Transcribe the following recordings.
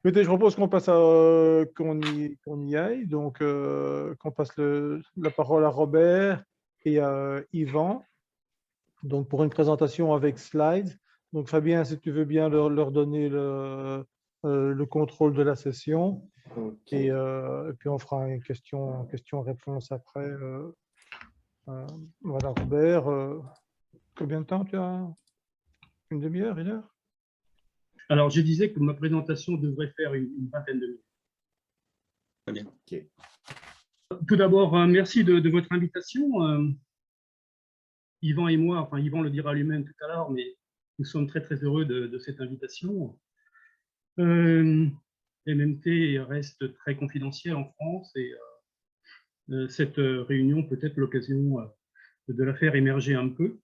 Écoutez, je propose qu'on y aille, donc qu'on passe la parole à Robert et à Yvan, donc pour une présentation avec slides. Donc Fabien, si tu veux bien leur donner le contrôle de la session, Ok. et puis on fera une question-réponse après. Euh, voilà, Robert, combien de temps tu as? Une demi-heure, une heure? Alors, je disais que ma présentation devrait faire une vingtaine de minutes. Très bien. Ok. Tout d'abord, merci de votre invitation. Yvan et moi, enfin Yvan le dira lui-même tout à l'heure, mais nous sommes très très heureux de cette invitation. MMT reste très confidentiel en France et cette réunion peut être l'occasion de la faire émerger un peu.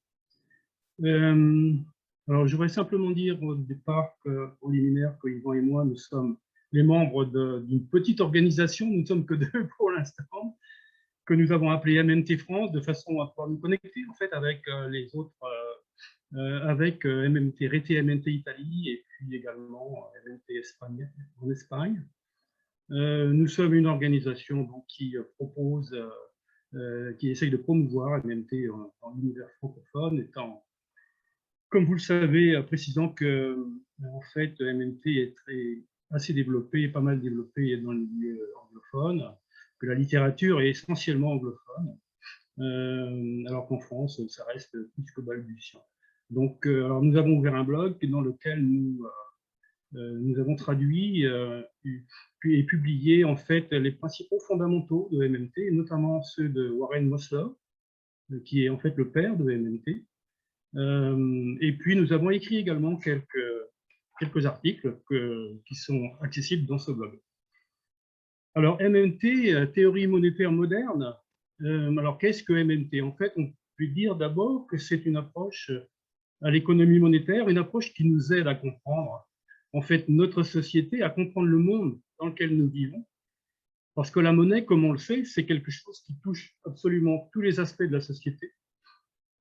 Alors, je voudrais simplement dire au départ, en liminaire, que Yvan et moi, nous sommes les membres d'une petite organisation, nous ne sommes que deux pour l'instant, que nous avons appelé MMT France, de façon à pouvoir nous connecter en fait avec les autres, avec MMT Rete, MMT Italie et puis également MMT Espagne, en Espagne. Nous sommes une organisation donc, qui propose, qui essaye de promouvoir MMT dans l'univers francophone, étant, comme vous le savez, précisant que en fait MMT est assez développé, pas mal développé dans le milieu anglophone, que la littérature est essentiellement anglophone, alors qu'en France, ça reste plus que balbutiant. Donc, alors nous avons ouvert un blog dans lequel nous avons traduit et publié en fait les principaux fondamentaux de MMT, notamment ceux de Warren Mosler, qui est en fait le père de MMT. Et puis nous avons écrit également quelques articles qui sont accessibles dans ce blog. Alors MMT, théorie monétaire moderne. Alors qu'est-ce que MMT? En fait, on peut dire d'abord que c'est une approche à l'économie monétaire, une approche qui nous aide à comprendre en fait notre société, à comprendre le monde dans lequel nous vivons. Parce que la monnaie, comme on le sait, c'est quelque chose qui touche absolument tous les aspects de la société.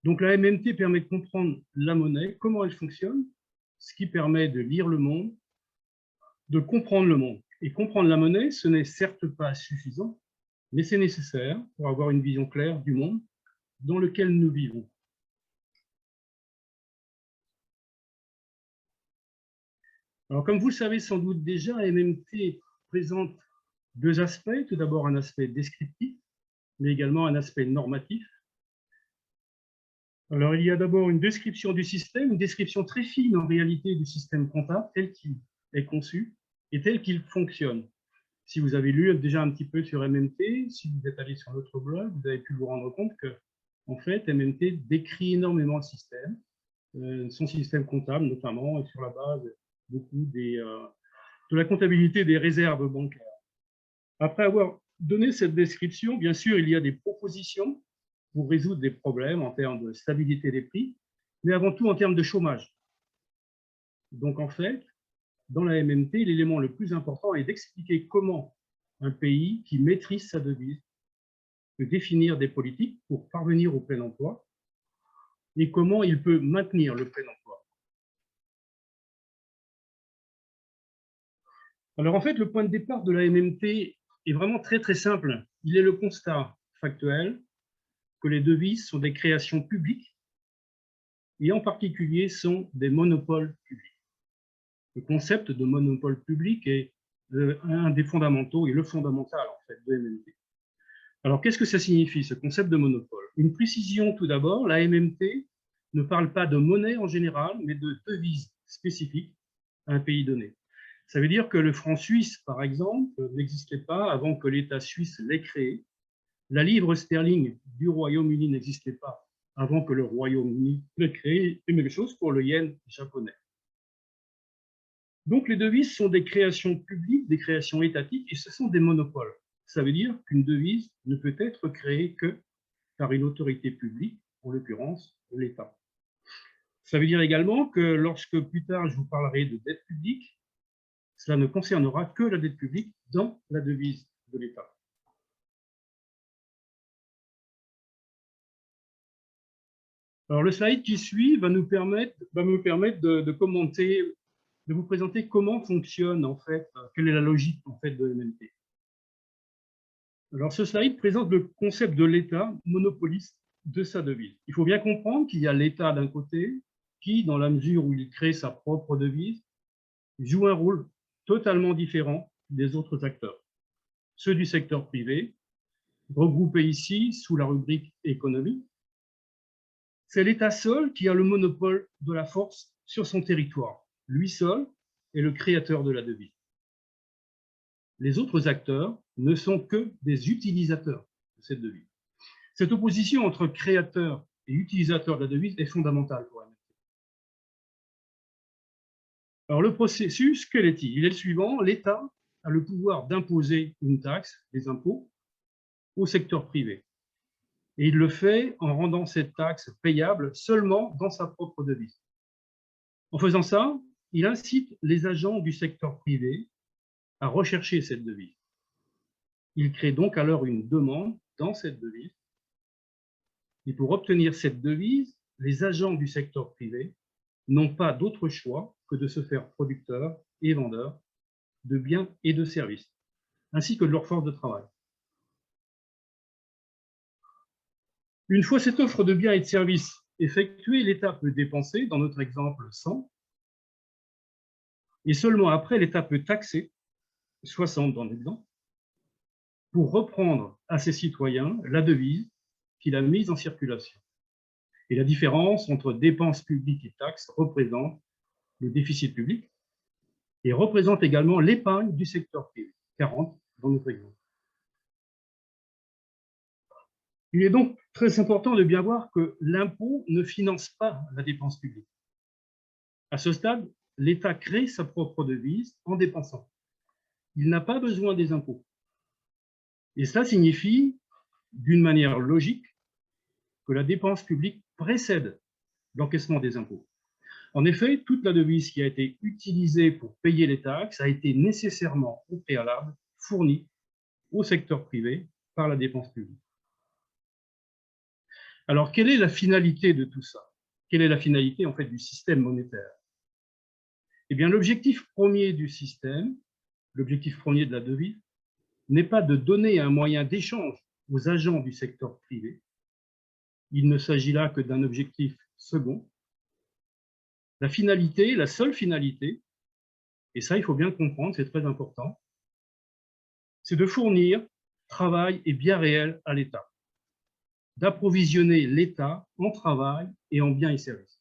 Donc la MMT permet de comprendre la monnaie, comment elle fonctionne, ce qui permet de lire le monde, de comprendre le monde. Et comprendre la monnaie, ce n'est certes pas suffisant, mais c'est nécessaire pour avoir une vision claire du monde dans lequel nous vivons. Alors, comme vous le savez sans doute déjà, MMT présente deux aspects. Tout d'abord, un aspect descriptif, mais également un aspect normatif. Alors, il y a d'abord une description du système, une description très fine en réalité du système comptable tel qu'il est conçu et tel qu'il fonctionne. Si vous avez lu déjà un petit peu sur MMT, si vous êtes allé sur notre blog, vous avez pu vous rendre compte que, en fait, MMT décrit énormément le système, son système comptable notamment, et sur la base beaucoup de la comptabilité des réserves bancaires. Après avoir donné cette description, bien sûr, il y a des propositions pour résoudre des problèmes en termes de stabilité des prix, mais avant tout en termes de chômage. Donc, en fait, dans la MMT, l'élément le plus important est d'expliquer comment un pays qui maîtrise sa devise peut définir des politiques pour parvenir au plein emploi et comment il peut maintenir le plein emploi. Alors, en fait, le point de départ de la MMT est vraiment très, très simple. Il est le constat factuel que les devises sont des créations publiques et en particulier sont des monopoles publics. Le concept de monopole public est un des fondamentaux et le fondamental en fait de MMT. Alors qu'est-ce que ça signifie ce concept de monopole? Une précision tout d'abord, la MMT ne parle pas de monnaie en général, mais de devises spécifiques à un pays donné. Ça veut dire que le franc suisse, par exemple, n'existait pas avant que l'État suisse l'ait créé. La livre sterling du Royaume-Uni n'existait pas avant que le Royaume-Uni l'ait créé, et même chose pour le yen japonais. Donc les devises sont des créations publiques, des créations étatiques, et ce sont des monopoles. Ça veut dire qu'une devise ne peut être créée que par une autorité publique, en l'occurrence l'État. Ça veut dire également que lorsque plus tard je vous parlerai de dette publique, cela ne concernera que la dette publique dans la devise de l'État. Alors le slide qui suit va me permettre de commenter de vous présenter comment fonctionne, en fait, quelle est la logique en fait, de MMT. Alors, ce slide présente le concept de l'État monopoliste de sa devise. Il faut bien comprendre qu'il y a l'État d'un côté qui, dans la mesure où il crée sa propre devise, joue un rôle totalement différent des autres acteurs. Ceux du secteur privé, regroupés ici sous la rubrique économie, c'est l'État seul qui a le monopole de la force sur son territoire. Lui seul est le créateur de la devise. Les autres acteurs ne sont que des utilisateurs de cette devise. Cette opposition entre créateur et utilisateur de la devise est fondamentale pour MMT. Alors le processus, quel est-il? Il est le suivant, l'État a le pouvoir d'imposer une taxe, des impôts, au secteur privé. Et il le fait en rendant cette taxe payable seulement dans sa propre devise. En faisant ça, il incite les agents du secteur privé à rechercher cette devise. Il crée donc alors une demande dans cette devise. Et pour obtenir cette devise, les agents du secteur privé n'ont pas d'autre choix que de se faire producteurs et vendeurs de biens et de services, ainsi que de leur force de travail. Une fois cette offre de biens et de services effectuée, l'État peut dépenser, dans notre exemple, 100, et seulement après, l'État peut taxer, 60 dans l'exemple, pour reprendre à ses citoyens la devise qu'il a mise en circulation. Et la différence entre dépenses publiques et taxes représente le déficit public et représente également l'épargne du secteur privé, 40 dans notre exemple. Il est donc très important de bien voir que l'impôt ne finance pas la dépense publique. À ce stade, l'État crée sa propre devise en dépensant. Il n'a pas besoin des impôts. Et cela signifie, d'une manière logique, que la dépense publique précède l'encaissement des impôts. En effet, toute la devise qui a été utilisée pour payer les taxes a été nécessairement au préalable fournie au secteur privé par la dépense publique. Alors, quelle est la finalité de tout ça? Quelle est la finalité en fait du système monétaire? Eh bien, l'objectif premier du système, l'objectif premier de la devise, n'est pas de donner un moyen d'échange aux agents du secteur privé. Il ne s'agit là que d'un objectif second. La finalité, la seule finalité, et ça il faut bien comprendre, c'est très important, c'est de fournir travail et biens réels à l'État, d'approvisionner l'État en travail et en biens et services.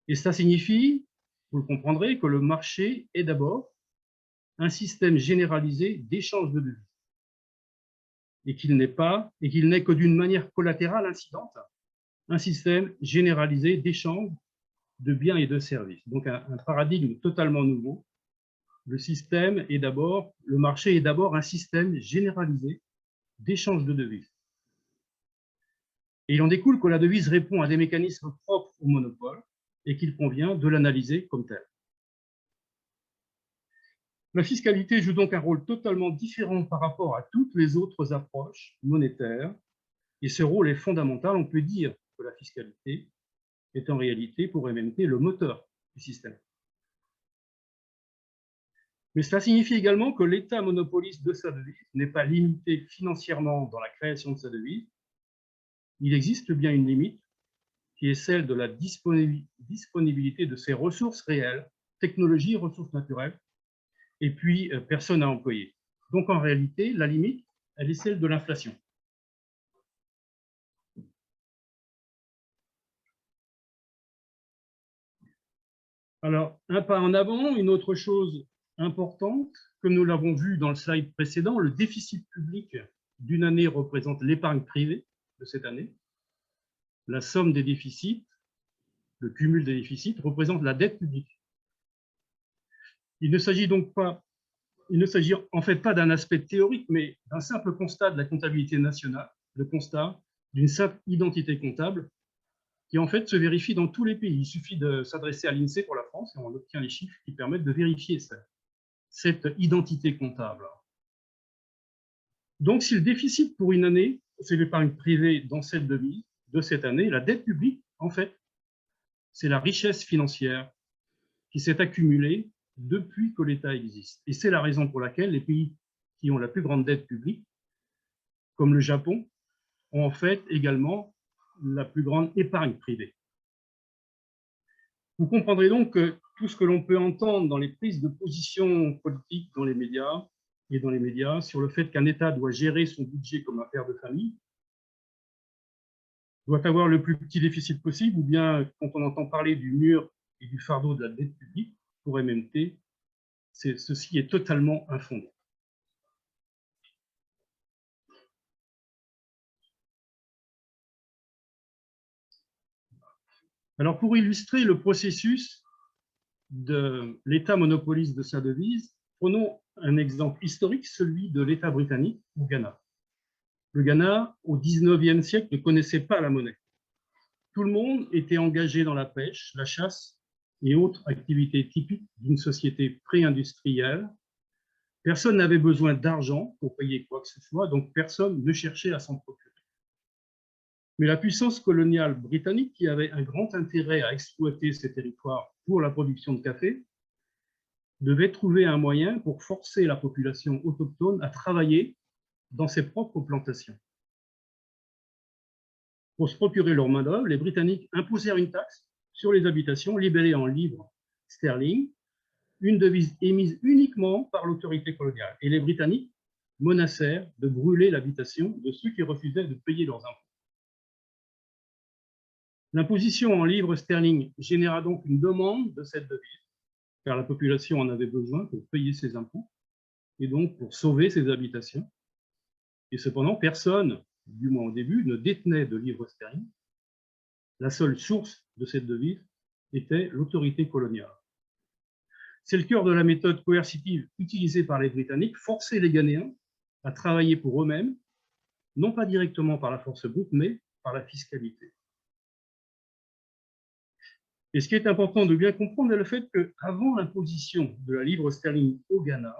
Et ça signifie, vous le comprendrez, que le marché est d'abord un système généralisé d'échange de devises et qu'il n'est que d'une manière collatérale incidente un système généralisé d'échange de biens et de services. Donc un paradigme totalement nouveau. Le marché est d'abord un système généralisé d'échange de devises. Et il en découle que la devise répond à des mécanismes propres au monopole et qu'il convient de l'analyser comme tel. La fiscalité joue donc un rôle totalement différent par rapport à toutes les autres approches monétaires, et ce rôle est fondamental. On peut dire que la fiscalité est en réalité pour MMT le moteur du système. Mais cela signifie également que l'État monopoliste de sa devise n'est pas limité financièrement dans la création de sa devise. Il existe bien une limite qui est celle de la disponibilité de ses ressources réelles, technologies, ressources naturelles, et puis personnes à employer. Donc en réalité, la limite, elle est celle de l'inflation. Alors, un pas en avant, une autre chose importante, comme nous l'avons vu dans le slide précédent, le déficit public d'une année représente l'épargne privée de cette année. La somme des déficits, le cumul des déficits, représente la dette publique. Il ne s'agit en fait pas d'un aspect théorique, mais d'un simple constat de la comptabilité nationale, le constat d'une simple identité comptable qui en fait se vérifie dans tous les pays. Il suffit de s'adresser à l'INSEE pour la France et on obtient les chiffres qui permettent de vérifier cette identité comptable. Donc, si le déficit pour une année, c'est l'épargne privée dans cette devise de cette année, la dette publique, en fait, c'est la richesse financière qui s'est accumulée depuis que l'État existe. Et c'est la raison pour laquelle les pays qui ont la plus grande dette publique, comme le Japon, ont en fait également la plus grande épargne privée. Vous comprendrez donc que tout ce que l'on peut entendre dans les prises de position politiques dans les médias sur le fait qu'un État doit gérer son budget comme un père de famille, doit avoir le plus petit déficit possible, ou bien quand on entend parler du mur et du fardeau de la dette publique, pour MMT, ceci est totalement infondé. Alors, pour illustrer le processus de l'État monopoliste de sa devise, prenons un exemple historique, celui de l'État britannique au Ghana. Le Ghana, au XIXe siècle, ne connaissait pas la monnaie. Tout le monde était engagé dans la pêche, la chasse et autres activités typiques d'une société pré-industrielle. Personne n'avait besoin d'argent pour payer quoi que ce soit, donc personne ne cherchait à s'en procurer. Mais la puissance coloniale britannique, qui avait un grand intérêt à exploiter ces territoires pour la production de café, devait trouver un moyen pour forcer la population autochtone à travailler dans ses propres plantations. Pour se procurer leur main-d'œuvre, les Britanniques imposèrent une taxe sur les habitations libellée en livres sterling, une devise émise uniquement par l'autorité coloniale. Et les Britanniques menacèrent de brûler l'habitation de ceux qui refusaient de payer leurs impôts. L'imposition en livres sterling généra donc une demande de cette devise, car la population en avait besoin pour payer ses impôts et donc pour sauver ses habitations. Et cependant, personne, du moins au début, ne détenait de livres sterling. La seule source de cette devise était l'autorité coloniale. C'est le cœur de la méthode coercitive utilisée par les Britanniques, forcer les Ghanéens à travailler pour eux-mêmes, non pas directement par la force brute, mais par la fiscalité. Et ce qui est important de bien comprendre est le fait qu'avant l'imposition de la livre sterling au Ghana,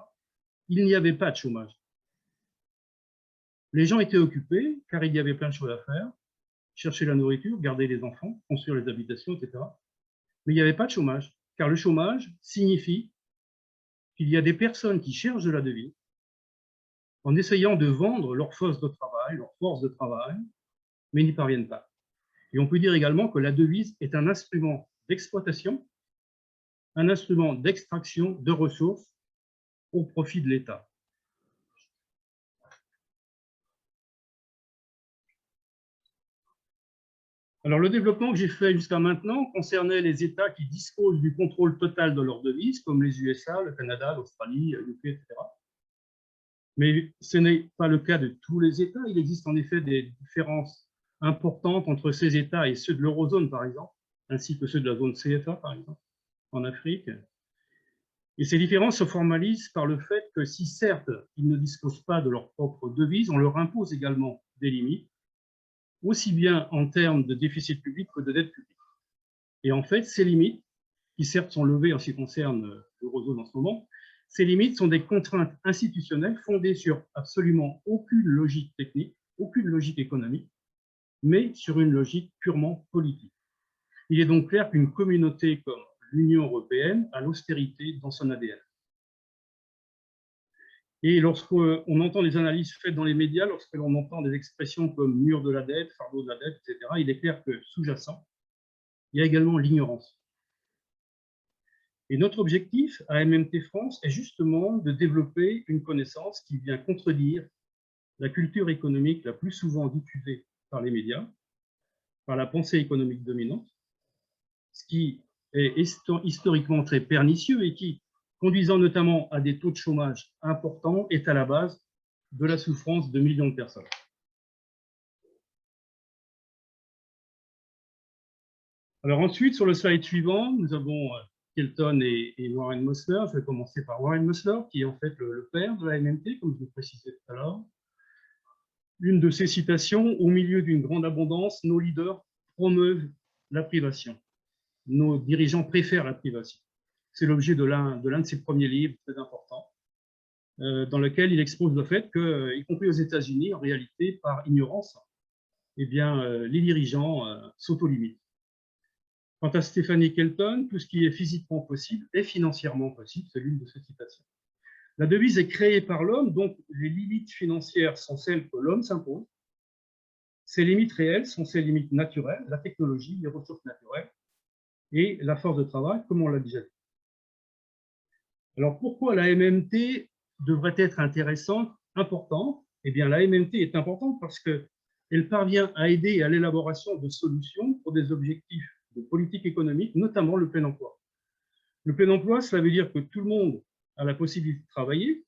il n'y avait pas de chômage. Les gens étaient occupés car il y avait plein de choses à faire, chercher la nourriture, garder les enfants, construire les habitations, etc. Mais il n'y avait pas de chômage, car le chômage signifie qu'il y a des personnes qui cherchent de la devise en essayant de vendre leur force de travail, mais n'y parviennent pas. Et on peut dire également que la devise est un instrument d'exploitation, un instrument d'extraction de ressources au profit de l'État. Alors, le développement que j'ai fait jusqu'à maintenant concernait les États qui disposent du contrôle total de leur devise, comme les USA, le Canada, l'Australie, l'UK, etc. Mais ce n'est pas le cas de tous les États. Il existe en effet des différences importantes entre ces États et ceux de l'eurozone, par exemple, ainsi que ceux de la zone CFA, par exemple, en Afrique. Et ces différences se formalisent par le fait que si, certes, ils ne disposent pas de leur propre devise, on leur impose également des limites, aussi bien en termes de déficit public que de dette publique. Et en fait, ces limites, qui certes sont levées en ce qui concerne l'eurozone en ce moment, ces limites sont des contraintes institutionnelles fondées sur absolument aucune logique technique, aucune logique économique, mais sur une logique purement politique. Il est donc clair qu'une communauté comme l'Union européenne a l'austérité dans son ADN. Et lorsqu'on entend des analyses faites dans les médias, lorsque l'on entend des expressions comme mur de la dette, fardeau de la dette, etc., il est clair que sous-jacent, il y a également l'ignorance. Et notre objectif à MMT France est justement de développer une connaissance qui vient contredire la culture économique la plus souvent diffusée par les médias, par la pensée économique dominante, ce qui est historiquement très pernicieux et qui, conduisant notamment à des taux de chômage importants, est à la base de la souffrance de millions de personnes. Alors ensuite, sur le slide suivant, nous avons Kelton et Warren Mosler. Je vais commencer par Warren Mosler, qui est en fait le père de la MMT, comme je le précisais tout à l'heure. Une de ses citations, « Au milieu d'une grande abondance, nos leaders promeuvent la privation. Nos dirigeants préfèrent la privation. » C'est l'objet de l'un de ses premiers livres, très important, dans lequel il expose le fait que, y compris aux États-Unis, en réalité, par ignorance, eh bien, les dirigeants s'auto-limitent. Quant à Stéphanie Kelton, tout ce qui est physiquement possible est financièrement possible, c'est l'une de ses citations. La devise est créée par l'homme, donc les limites financières sont celles que l'homme s'impose. Ses limites réelles sont ses limites naturelles, la technologie, les ressources naturelles et la force de travail, comme on l'a déjà dit. Alors pourquoi la MMT devrait être intéressante, importante? Eh bien, la MMT est importante parce qu'elle parvient à aider à l'élaboration de solutions pour des objectifs de politique économique, notamment le plein emploi. Le plein emploi, cela veut dire que tout le monde a la possibilité de travailler.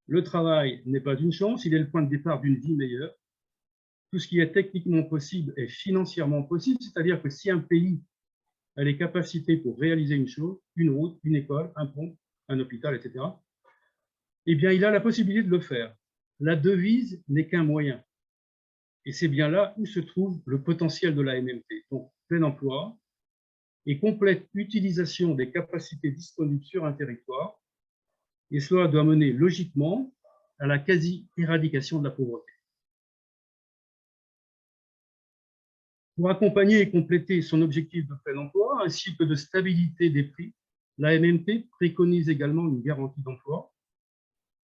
Le travail n'est pas une chance, il est le point de départ d'une vie meilleure. Tout ce qui est techniquement possible est financièrement possible, c'est-à-dire que si un pays a les capacités pour réaliser une chose, une route, une école, un pont, un hôpital, etc., eh bien, il a la possibilité de le faire. La devise n'est qu'un moyen. Et c'est bien là où se trouve le potentiel de la MMT. Donc, plein emploi et complète utilisation des capacités disponibles sur un territoire. Et cela doit mener logiquement à la quasi-éradication de la pauvreté. Pour accompagner et compléter son objectif de plein emploi ainsi que de stabilité des prix, la MMT préconise également une garantie d'emploi.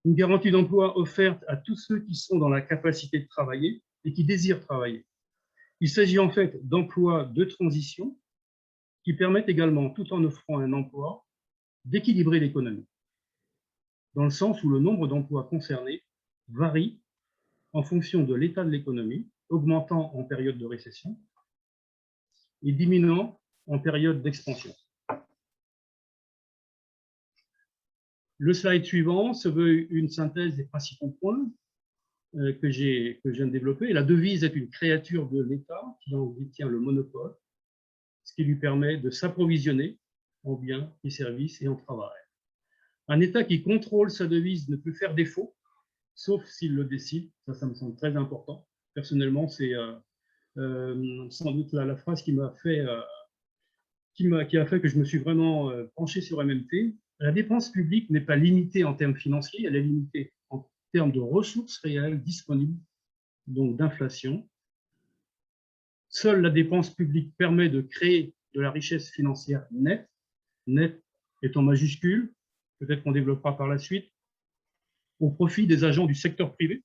Une garantie d'emploi offerte à tous ceux qui sont dans la capacité de travailler et qui désirent travailler. Il s'agit en fait d'emplois de transition qui permettent également, tout en offrant un emploi, d'équilibrer l'économie, dans le sens où le nombre d'emplois concernés varie en fonction de l'état de l'économie, augmentant en période de récession et diminuant en période d'expansion. Le slide suivant se veut une synthèse des principaux points que je viens de développer. La devise est une créature de l'État qui en détient le monopole, ce qui lui permet de s'approvisionner en biens et services et en travail. Un État qui contrôle sa devise ne peut faire défaut, sauf s'il le décide. Ça me semble très important. Personnellement, c'est sans doute la phrase qui a fait que je me suis vraiment penché sur MMT. La dépense publique n'est pas limitée en termes financiers, elle est limitée en termes de ressources réelles disponibles, donc d'inflation. Seule la dépense publique permet de créer de la richesse financière nette, nette étant majuscule, peut-être qu'on développera par la suite, au profit des agents du secteur privé,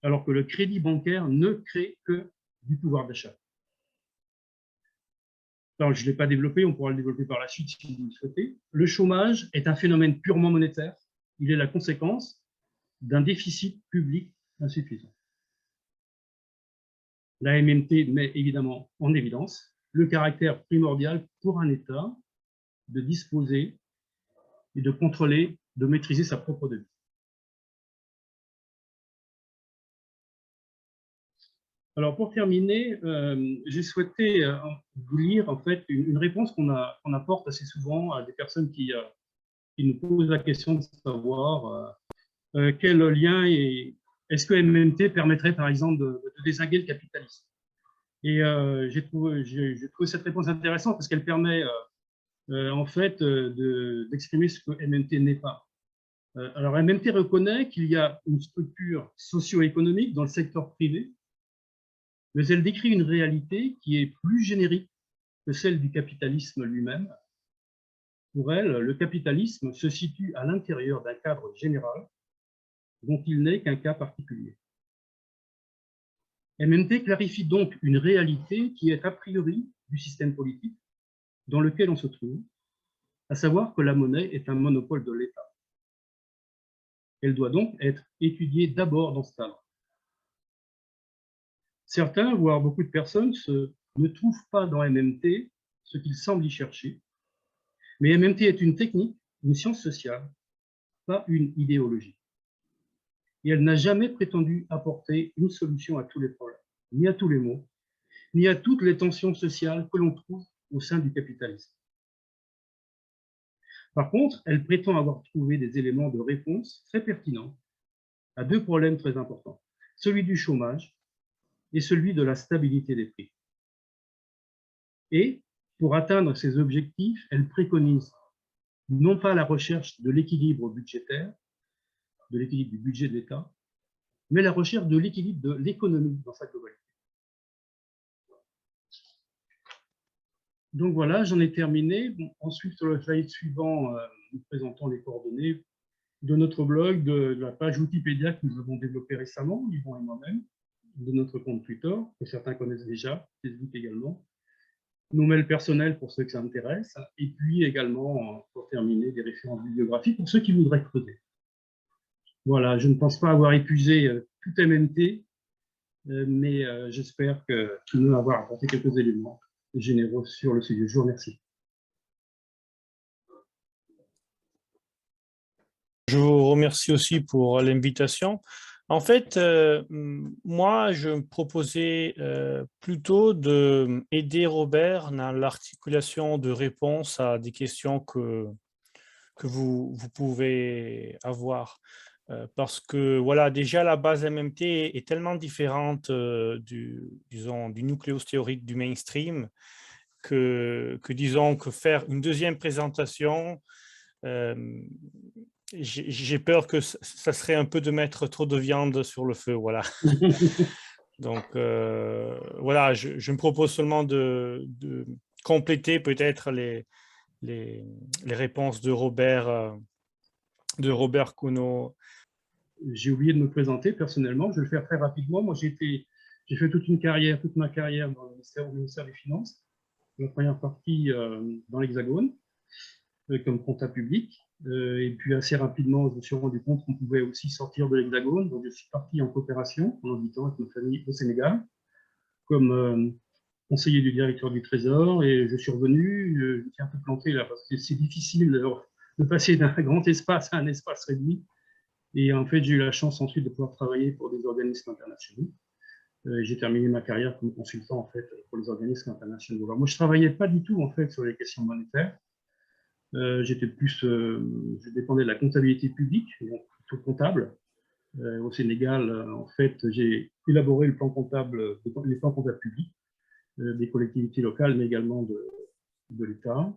alors que le crédit bancaire ne crée que du pouvoir d'achat. Alors, je ne l'ai pas développé, on pourra le développer par la suite si vous le souhaitez. Le chômage est un phénomène purement monétaire. Il est la conséquence d'un déficit public insuffisant. La MMT met évidemment en évidence le caractère primordial pour un État de disposer et de contrôler, de maîtriser sa propre devise. Alors, pour terminer, j'ai souhaité vous lire en fait une réponse qu'on apporte assez souvent à des personnes qui nous posent la question de savoir quel lien est-ce que MMT permettrait par exemple de dézinguer le capitalisme. Et j'ai trouvé cette réponse intéressante parce qu'elle permet en fait d'exprimer ce que MMT n'est pas. Alors MMT reconnaît qu'il y a une structure socio-économique dans le secteur privé, mais elle décrit une réalité qui est plus générique que celle du capitalisme lui-même. Pour elle, le capitalisme se situe à l'intérieur d'un cadre général dont il n'est qu'un cas particulier. MMT clarifie donc une réalité qui est a priori du système politique dans lequel on se trouve, à savoir que la monnaie est un monopole de l'État. Elle doit donc être étudiée d'abord dans ce cadre. Certains, voire beaucoup de personnes, ne trouvent pas dans MMT ce qu'ils semblent y chercher. Mais MMT est une technique, une science sociale, pas une idéologie. Et elle n'a jamais prétendu apporter une solution à tous les problèmes, ni à tous les maux, ni à toutes les tensions sociales que l'on trouve au sein du capitalisme. Par contre, elle prétend avoir trouvé des éléments de réponse très pertinents à deux problèmes très importants, celui du chômage et celui de la stabilité des prix. Et pour atteindre ces objectifs, elle préconise non pas la recherche de l'équilibre budgétaire, de l'équilibre du budget de l'État, mais la recherche de l'équilibre de l'économie dans sa globalité. Donc voilà, j'en ai terminé. Bon, ensuite, sur le slide suivant, nous présentons les coordonnées de notre blog, de la page Wikipédia que nous avons développée récemment, Yvon et moi-même, de notre compte Twitter, que certains connaissent déjà, Facebook également, nos mails personnels pour ceux que ça intéresse, et puis également, pour terminer, des références bibliographiques pour ceux qui voudraient creuser. Voilà, je ne pense pas avoir épuisé tout MMT, mais j'espère que nous avoir apporté quelques éléments généraux sur le sujet. Je vous remercie. Je vous remercie aussi pour l'invitation. En fait, moi, je me proposais plutôt d'aider Robert dans l'articulation de réponses à des questions que vous pouvez avoir. Parce que, voilà, déjà, la base MMT est tellement différente disons, du nucléus théorique du mainstream disons, que faire une deuxième présentation, j'ai peur que ça serait un peu de mettre trop de viande sur le feu, voilà. Donc, voilà, je me propose seulement de compléter peut-être les réponses de Robert Cuno. J'ai oublié de me présenter personnellement, je vais le faire très rapidement. Moi, j'ai fait toute ma carrière dans au ministère des Finances. La première partie dans l'Hexagone, comme comptable public. Et puis assez rapidement, je me suis rendu compte qu'on pouvait aussi sortir de l'Hexagone. Donc je suis parti en coopération pendant 8 ans avec ma famille au Sénégal, comme conseiller du directeur du Trésor. Et je suis revenu, je me suis un peu planté là, parce que c'est difficile de passer d'un grand espace à un espace réduit. Et en fait, j'ai eu la chance ensuite de pouvoir travailler pour des organismes internationaux. J'ai terminé ma carrière comme consultant en fait pour les organismes internationaux. Alors, moi, je travaillais pas du tout en fait sur les questions monétaires. J'étais plus, je dépendais de la comptabilité publique, donc plutôt comptable. Au Sénégal, en fait, j'ai élaboré les plans comptables publics des collectivités locales, mais également de l'État.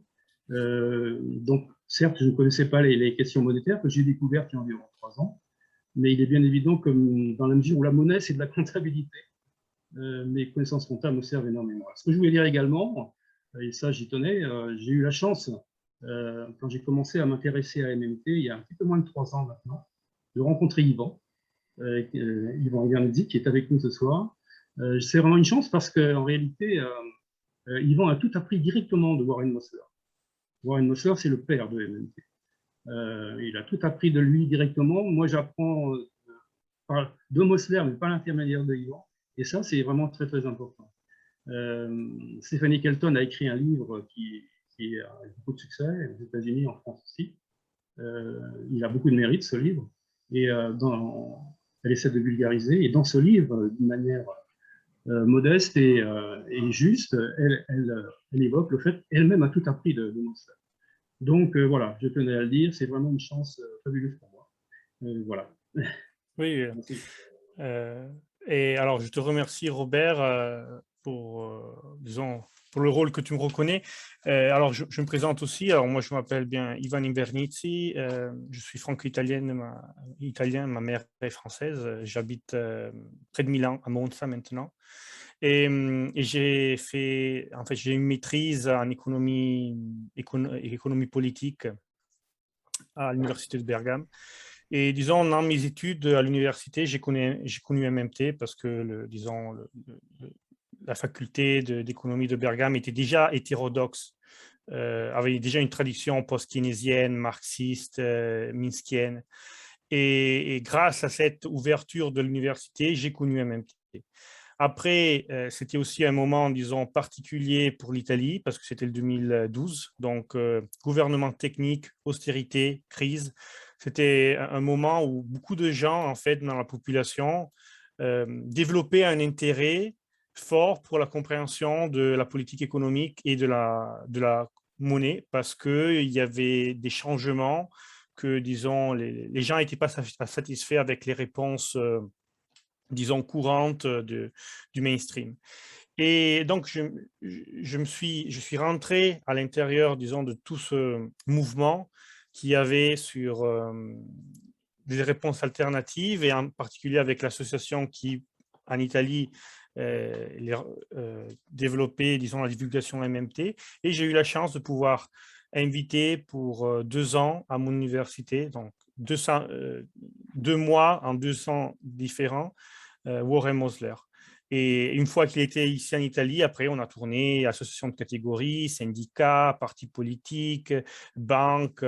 Donc, certes, je ne connaissais pas les questions monétaires que j'ai découvertes il y a environ 3 ans, mais il est bien évident que dans la mesure où la monnaie, c'est de la comptabilité, mes connaissances comptables me servent énormément. Ce que je voulais dire également, et ça j'y tenais, j'ai eu la chance, quand j'ai commencé à m'intéresser à MMT, il y a un petit peu moins de 3 ans maintenant, de rencontrer Yvan Ivanidzi, qui est avec nous ce soir. C'est vraiment une chance parce qu'en réalité, Yvan a tout appris directement de Warren Mosler. Warren Mosler, c'est le père de MMT. Il a tout appris de lui directement. Moi, j'apprends de Mosler, mais pas l'intermédiaire de Yvan. Et ça, c'est vraiment très, très important. Stéphanie Kelton a écrit un livre qui a beaucoup de succès aux États-Unis, en France aussi. Il a beaucoup de mérite, ce livre. Et elle essaie de vulgariser. Et dans ce livre, d'une manière modeste et juste, elle évoque le fait qu'elle-même a tout appris de Mosler. Donc voilà, je tenais à le dire, c'est vraiment une chance fabuleuse pour moi. Voilà. Oui. Et alors, je te remercie, Robert, disons, pour le rôle que tu me reconnais. Alors, je me présente aussi. Alors, moi, je m'appelle bien Ivan Invernizzi. Je suis franco-italien. Ma mère est française. J'habite près de Milan, à Monza maintenant. Et j'ai une maîtrise en économie politique à l'université de Bergame. Et disons, dans mes études à l'université, j'ai connu MMT parce que, la faculté d'économie de Bergame était déjà hétérodoxe, avait déjà une tradition post-keynésienne, marxiste, minskienne. Et grâce à cette ouverture de l'université, j'ai connu MMT. Après, c'était aussi un moment, disons, particulier pour l'Italie parce que c'était le 2012. Donc, gouvernement technique, austérité, crise. C'était un moment où beaucoup de gens, en fait, dans la population, développaient un intérêt fort pour la compréhension de la politique économique et de la monnaie parce qu'il y avait des changements que, disons, les gens n'étaient pas satisfaits avec les réponses disons, courantes du mainstream. Et donc, je suis rentré à l'intérieur, disons, de tout ce mouvement qu'il y avait sur des réponses alternatives, et en particulier avec l'association qui, en Italie, développer, disons, la divulgation MMT. Et j'ai eu la chance de pouvoir inviter pour 2 ans à mon université, donc 2 mois en 200 différents, Warren Mosler. Et une fois qu'il était ici en Italie, après, on a tourné association de catégories, syndicats, partis politiques, banques,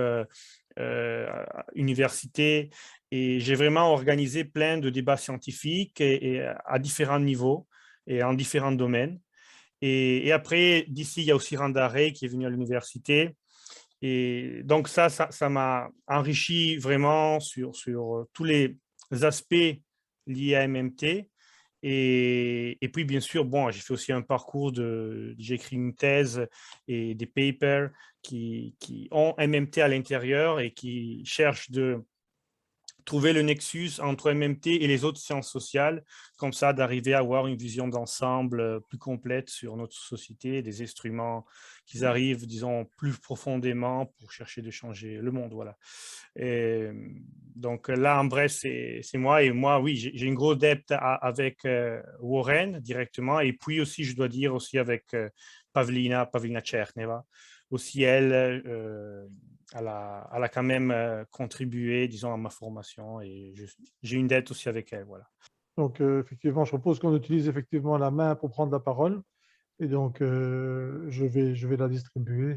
universités. Et j'ai vraiment organisé plein de débats scientifiques et à différents niveaux et en différents domaines. Et après, d'ici, il y a aussi Randaré qui est venu à l'université. Et donc ça m'a enrichi vraiment sur tous les aspects liés à MMT. Et puis, bien sûr, bon, j'ai fait aussi un parcours j'ai écrit une thèse et des papers qui ont MMT à l'intérieur et qui cherchent de trouver le nexus entre MMT et les autres sciences sociales, comme ça d'arriver à avoir une vision d'ensemble plus complète sur notre société, des instruments qui arrivent, disons, plus profondément pour chercher de changer le monde. Voilà. Et donc là, en bref, c'est moi. Et moi, oui, j'ai une grosse dette avec Warren directement. Et puis aussi, je dois dire aussi avec Pavlina Tcherneva. Aussi, elle elle a quand même contribué, disons, à ma formation et j'ai une dette aussi avec elle. Voilà. Donc, effectivement, je propose qu'on utilise effectivement la main pour prendre la parole. Et donc, je vais la distribuer.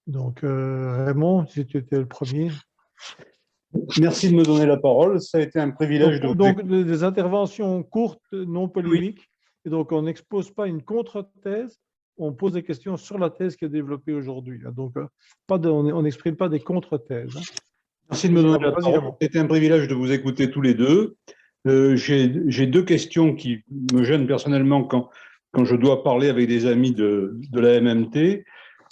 Donc, Raymond, si tu étais le premier. Merci de me donner la parole. Ça a été un privilège de vous Donc, des interventions courtes, non polémiques. Oui. Et donc, on n'expose pas une contre-thèse. On pose des questions sur la thèse qui est développée aujourd'hui. Donc, on n'exprime pas des contre-thèses. Merci de me donner la parole. C'était un privilège de vous écouter tous les deux. J'ai 2 questions qui me gênent personnellement quand je dois parler avec des amis de la MMT.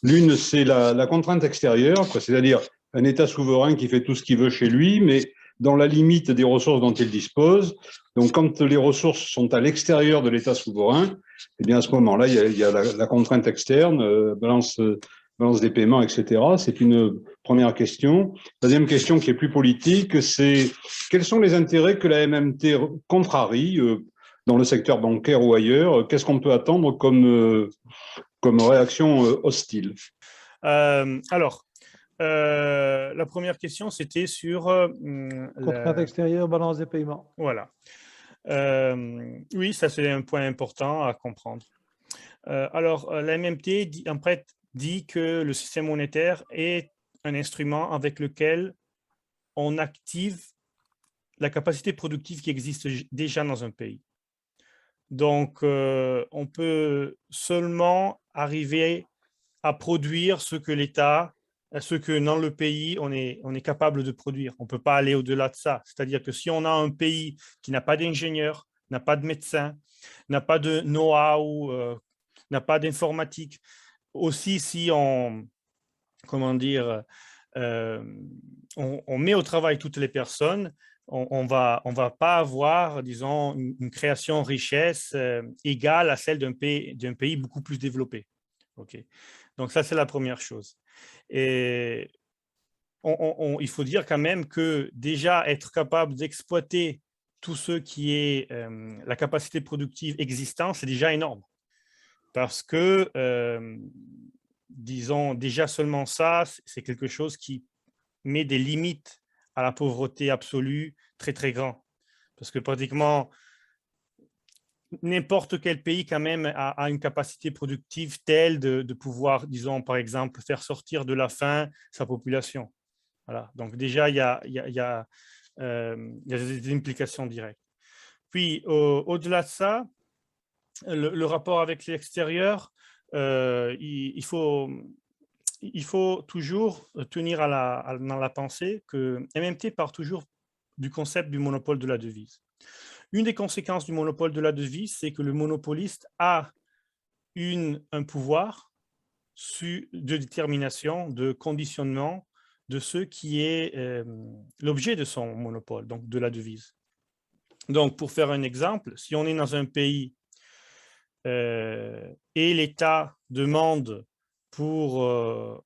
L'une, c'est la contrainte extérieure, c'est-à-dire un État souverain qui fait tout ce qu'il veut chez lui, mais dans la limite des ressources dont il dispose. Donc, quand les ressources sont à l'extérieur de l'État souverain, eh bien, à ce moment-là, il y a la contrainte externe, balance des paiements, etc. C'est une première question. Deuxième question qui est plus politique, c'est quels sont les intérêts que la MMT contrarie dans le secteur bancaire ou ailleurs? Qu'est-ce qu'on peut attendre comme réaction hostile? Alors, la première question, c'était sur… contrainte extérieure, balance des paiements. Voilà. Oui, ça, c'est un point important à comprendre. Alors, la MMT dit que le système monétaire est un instrument avec lequel on active la capacité productive qui existe déjà dans un pays. Donc, on peut seulement arriver à produire ce que dans le pays, on est capable de produire. On ne peut pas aller au-delà de ça. C'est-à-dire que si on a un pays qui n'a pas d'ingénieurs, n'a pas de médecins, n'a pas de know-how, n'a pas d'informatique, aussi si on met au travail toutes les personnes, on va pas avoir, disons, une création richesse égale à celle d'un pays beaucoup plus développé. Okay. Donc ça, c'est la première chose. Et il faut dire quand même que déjà être capable d'exploiter tout ce qui est la capacité productive existante, c'est déjà énorme. Parce que, disons, déjà seulement ça, c'est quelque chose qui met des limites à la pauvreté absolue très, très grand. Parce que pratiquement, n'importe quel pays quand même a une capacité productive telle de pouvoir, disons, par exemple, faire sortir de la faim sa population. Voilà. Donc déjà, il y a des implications directes. Puis, au-delà de ça, le rapport avec l'extérieur, il faut toujours tenir dans la pensée que MMT part toujours du concept du monopole de la devise. Une des conséquences du monopole de la devise, c'est que le monopoliste a un pouvoir de détermination, de conditionnement de ce qui est l'objet de son monopole, donc de la devise. Donc, pour faire un exemple, si on est dans un pays et l'État demande pour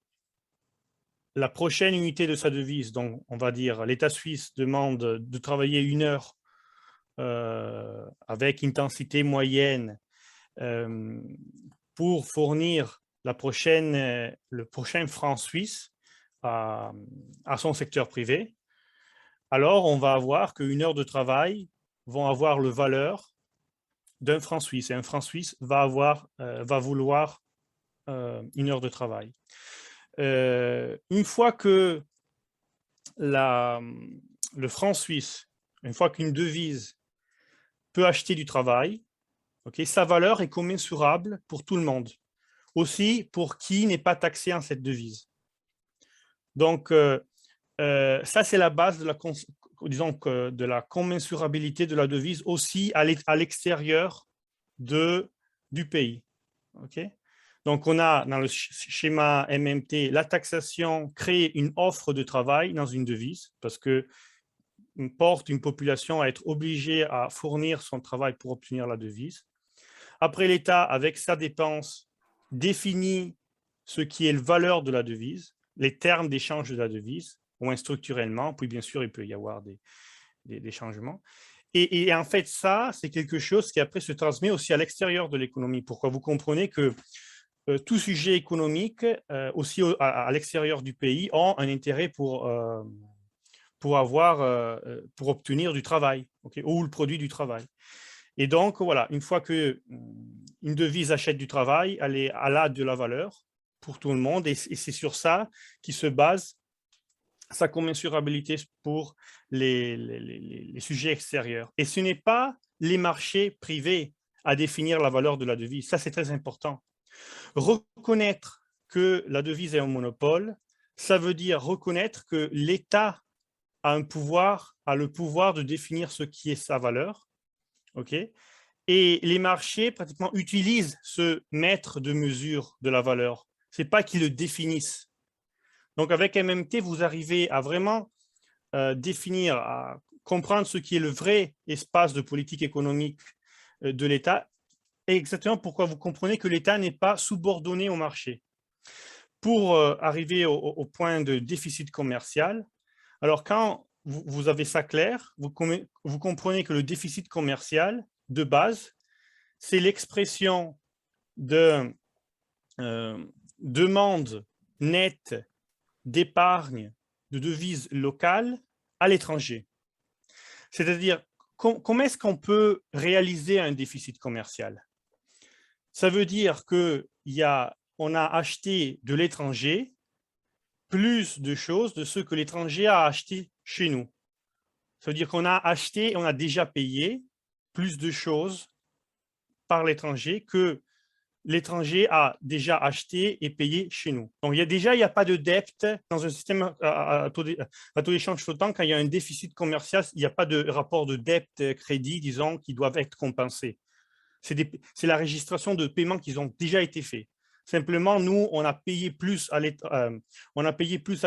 la prochaine unité de sa devise, donc on va dire l'État suisse demande de travailler 1 heure avec intensité moyenne pour fournir le prochain franc suisse à son secteur privé, alors on va avoir qu'une heure de travail va avoir le valeur d'un franc suisse. Et un franc suisse va vouloir une heure de travail. Une fois que le franc suisse, une fois qu'une devise peut acheter du travail, sa valeur est commensurable pour tout le monde, aussi pour qui n'est pas taxé en cette devise. Donc, ça, c'est la base de la commensurabilité de la devise aussi à l'extérieur du pays. Donc, on a dans le schéma MMT, la taxation crée une offre de travail dans une devise parce que porte une population à être obligée à fournir son travail pour obtenir la devise. Après, l'État, avec sa dépense, définit ce qui est la valeur de la devise, les termes d'échange de la devise, au moins structurellement, puis bien sûr, il peut y avoir des changements. Et en fait, ça, c'est quelque chose qui après se transmet aussi à l'extérieur de l'économie. Pourquoi vous comprenez que tout sujet économique, aussi à l'extérieur du pays, ont un intérêt pour obtenir du travail, ou le produit du travail. Et donc, voilà, une fois qu'une devise achète du travail, elle a de la valeur pour tout le monde, et c'est sur ça qui se base sa commensurabilité pour les sujets extérieurs. Et ce n'est pas les marchés privés à définir la valeur de la devise. Ça, c'est très important. Reconnaître que la devise est un monopole, ça veut dire reconnaître que l'État a le pouvoir de définir ce qui est sa valeur. Et les marchés pratiquement utilisent ce maître de mesure de la valeur. Ce n'est pas qu'ils le définissent. Donc, avec MMT, vous arrivez à vraiment définir, à comprendre ce qui est le vrai espace de politique économique de l'État, et exactement pourquoi vous comprenez que l'État n'est pas subordonné au marché. Pour arriver au point de déficit commercial, alors quand vous avez ça clair, vous comprenez que le déficit commercial, de base, c'est l'expression de demande nette d'épargne de devises locales à l'étranger. C'est-à-dire, comment est-ce qu'on peut réaliser un déficit commercial? Ça veut dire qu'on a acheté de l'étranger plus de choses de ce que l'étranger a acheté chez nous. Ça veut dire qu'on a acheté et on a déjà payé plus de choses par l'étranger que l'étranger a déjà acheté et payé chez nous. Donc, il n'y a pas de dette dans un système à taux d'échange flottant. Quand il y a un déficit commercial, il n'y a pas de rapport de dette-crédit, disons, qui doivent être compensés. C'est la registration de paiements qui ont déjà été faits. Simplement, nous, on a payé plus à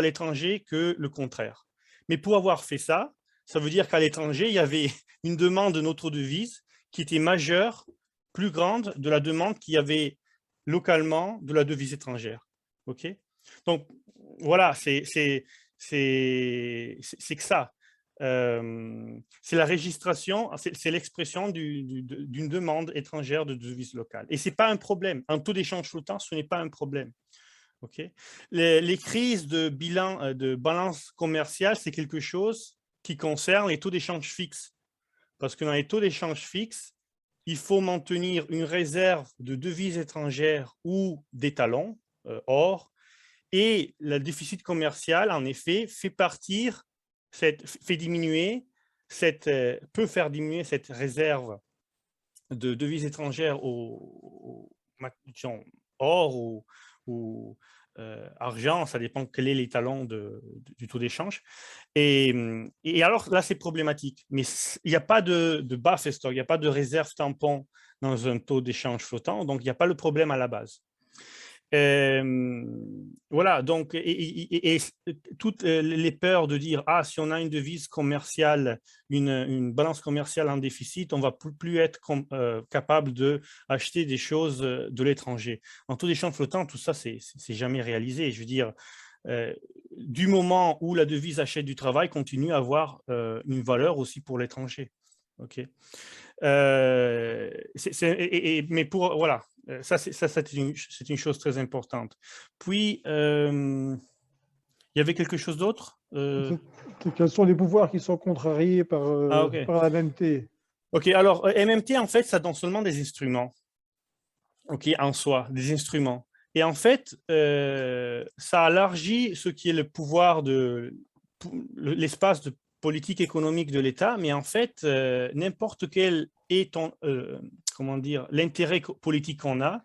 l'étranger que le contraire. Mais pour avoir fait ça, ça veut dire qu'à l'étranger, il y avait une demande de notre devise qui était majeure, plus grande de la demande qu'il y avait localement de la devise étrangère. Donc, voilà, c'est que ça. C'est la registration, c'est l'expression d'une demande étrangère de devise locale. Et ce n'est pas un problème. En taux d'échange flottant, ce n'est pas un problème. Les crises de balance commerciale, c'est quelque chose qui concerne les taux d'échange fixes. Parce que dans les taux d'échange fixes, il faut maintenir une réserve de devises étrangères ou d'étalons, or, et le déficit commercial, en effet, peut faire diminuer cette réserve de devises étrangères or ou argent, ça dépend quel est l'étalon du taux d'échange. Et alors là, c'est problématique. Mais il n'y a pas de buffer stock, il n'y a pas de réserve tampon dans un taux d'échange flottant, donc il n'y a pas le problème à la base. Voilà, donc, et toutes les peurs de dire, si on a une devise commerciale, une balance commerciale en déficit, on ne va plus être capable d'acheter des choses de l'étranger. En taux d'échange flottant, tout ça, c'est jamais réalisé. Je veux dire, du moment où la devise achète du travail, continue à avoir une valeur aussi pour l'étranger. OK. Mais voilà, ça c'est une chose très importante. Puis, il y avait quelque chose d'autre? Quels sont les pouvoirs qui sont contrariés par, OK. par la MMT? OK, alors, MMT, en fait, ça donne seulement des instruments, OK, en soi, des instruments. Et en fait, ça élargit ce qui est le pouvoir l'espace de politique économique de l'État, mais en fait, n'importe quel est comment dire, l'intérêt politique qu'on a,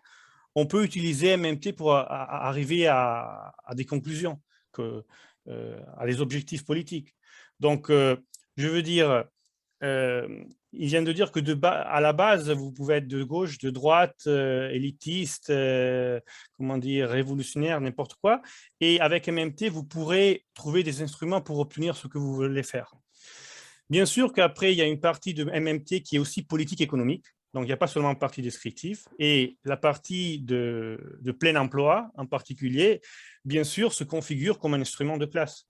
on peut utiliser MMT pour arriver à des conclusions, à des objectifs politiques. Donc, je veux dire, il vient de dire que à la base, vous pouvez être de gauche, de droite, élitiste, comment dire, révolutionnaire, n'importe quoi. Et avec MMT, vous pourrez trouver des instruments pour obtenir ce que vous voulez faire. Bien sûr qu'après, il y a une partie de MMT qui est aussi politique économique. Donc, il n'y a pas seulement une partie descriptive. Et la partie de plein emploi, en particulier, bien sûr, se configure comme un instrument de classe.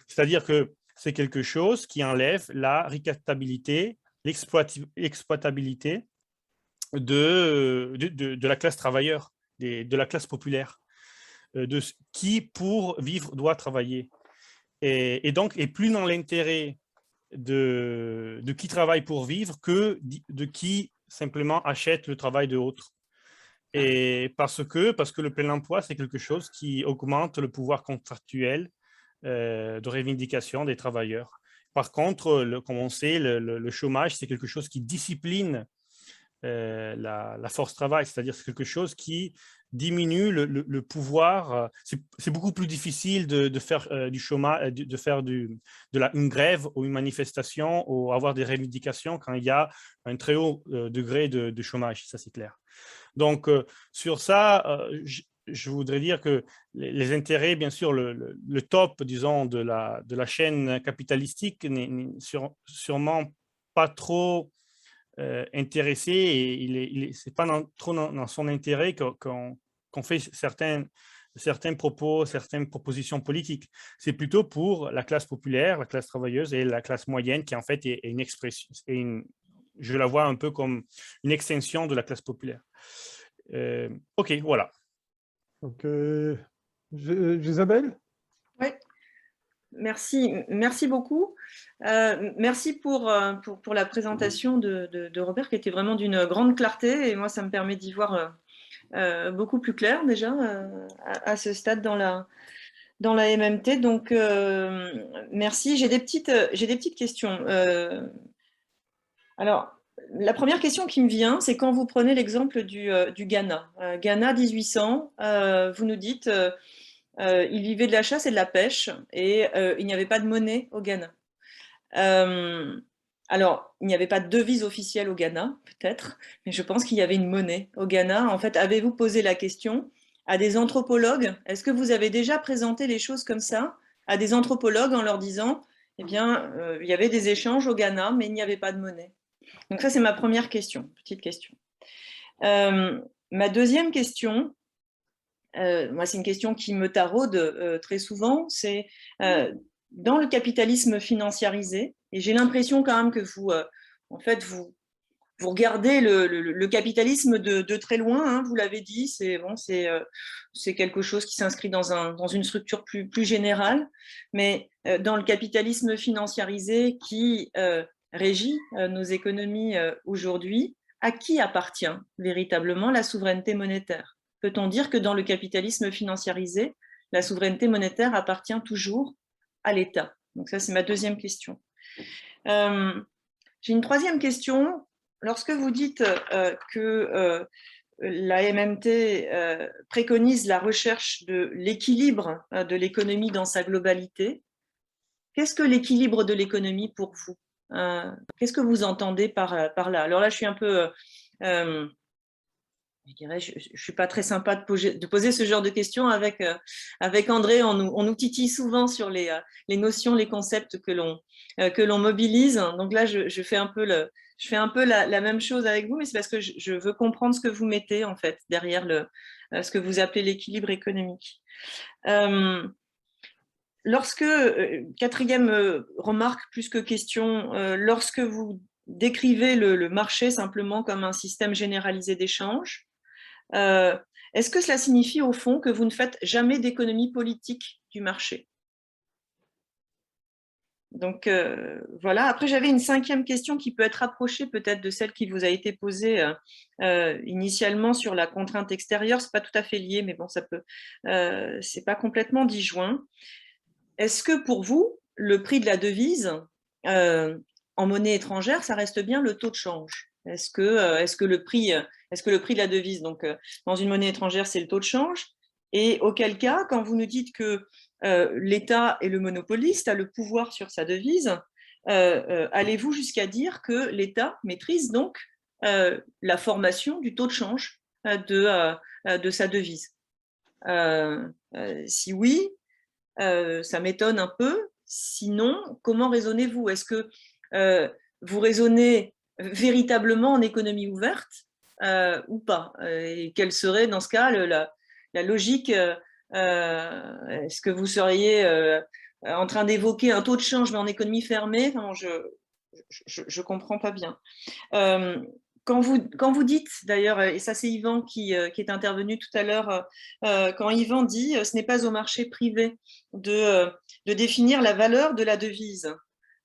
C'est-à-dire que c'est quelque chose qui enlève la recaptabilité, l'exploitabilité de la classe travailleur, de la classe populaire, qui, pour vivre, doit travailler. Et donc, est plus dans l'intérêt de qui travaille pour vivre que de qui simplement achète le travail de autres. Et parce que le plein emploi, c'est quelque chose qui augmente le pouvoir contractuel de revendication des travailleurs. Par contre, comme on sait, le chômage, c'est quelque chose qui discipline la force travail, c'est-à-dire c'est quelque chose qui diminue le pouvoir. C'est beaucoup plus difficile de faire du chômage, de faire une grève ou une manifestation ou avoir des revendications quand il y a un très haut degré de chômage, ça c'est clair. Donc, sur ça, je voudrais dire que les intérêts, bien sûr, le top, disons, de la chaîne capitalistique n'est sûrement pas trop intéressé et c'est pas trop dans son intérêt qu'on fait certains propos, certaines propositions politiques. C'est plutôt pour la classe populaire, la classe travailleuse et la classe moyenne qui en fait est une expression, je la vois un peu comme une extension de la classe populaire. OK, voilà. Donc, Isabelle? Oui, merci beaucoup. Merci pour la présentation de Robert, qui était vraiment d'une grande clarté. Et moi, ça me permet d'y voir beaucoup plus clair déjà à ce stade dans la MMT. Donc, merci. J'ai des petites questions. Alors, la première question qui me vient, c'est quand vous prenez l'exemple du Ghana. Ghana 1800, vous nous dites, il vivait de la chasse et de la pêche et il n'y avait pas de monnaie au Ghana. Alors, il n'y avait pas de devise officielle au Ghana, peut-être, mais je pense qu'il y avait une monnaie au Ghana. En fait, avez-vous posé la question à des anthropologues? Est-ce que vous avez déjà présenté les choses comme ça à des anthropologues en leur disant, eh bien, il y avait des échanges au Ghana, mais il n'y avait pas de monnaie? Donc ça, c'est ma première question, petite question. Ma deuxième question, moi, c'est une question qui me taraude très souvent, c'est dans le capitalisme financiarisé, et j'ai l'impression quand même que vous, en fait, vous regardez le capitalisme de très loin, hein, vous l'avez dit, c'est quelque chose qui s'inscrit dans une structure plus générale, mais dans le capitalisme financiarisé qui régit nos économies aujourd'hui, à qui appartient véritablement la souveraineté monétaire? Peut-on dire que dans le capitalisme financiarisé, la souveraineté monétaire appartient toujours à l'État? Donc ça, c'est ma deuxième question. J'ai une troisième question. Lorsque vous dites que la MMT préconise la recherche de l'équilibre de l'économie dans sa globalité, qu'est-ce que l'équilibre de l'économie pour vous? Qu'est-ce que vous entendez par là? Alors là, je suis un peu... je dirais, je ne suis pas très sympa de poser ce genre de questions avec André. On nous titille souvent sur les notions, les concepts que l'on mobilise. Donc là, je fais un peu la même chose avec vous, mais c'est parce que je veux comprendre ce que vous mettez en fait derrière ce que vous appelez l'équilibre économique. Quatrième remarque plus que question, lorsque vous décrivez le marché simplement comme un système généralisé d'échange. Est-ce que cela signifie au fond que vous ne faites jamais d'économie politique du marché? Donc voilà. Après, j'avais une 5e question qui peut être rapprochée peut-être de celle qui vous a été posée initialement sur la contrainte extérieure. C'est pas tout à fait lié, mais bon, ça peut. C'est pas complètement disjoint. Est-ce que pour vous, le prix de la devise en monnaie étrangère, ça reste bien le taux de change? Est-ce que le prix de la devise, donc dans une monnaie étrangère, c'est le taux de change? Et auquel cas, quand vous nous dites que l'État est le monopoliste, a le pouvoir sur sa devise, allez-vous jusqu'à dire que l'État maîtrise donc la formation du taux de change de sa devise? Si oui, ça m'étonne un peu. Sinon, comment raisonnez-vous? Est-ce que vous raisonnez véritablement en économie ouverte ou pas? Et quelle serait dans ce cas la logique? Est-ce que vous seriez en train d'évoquer un taux de change mais en économie fermée? Enfin, je comprends pas bien. Quand vous dites, d'ailleurs, et ça c'est Yvan qui est intervenu tout à l'heure, quand Yvan dit « ce n'est pas au marché privé de définir la valeur de la devise »,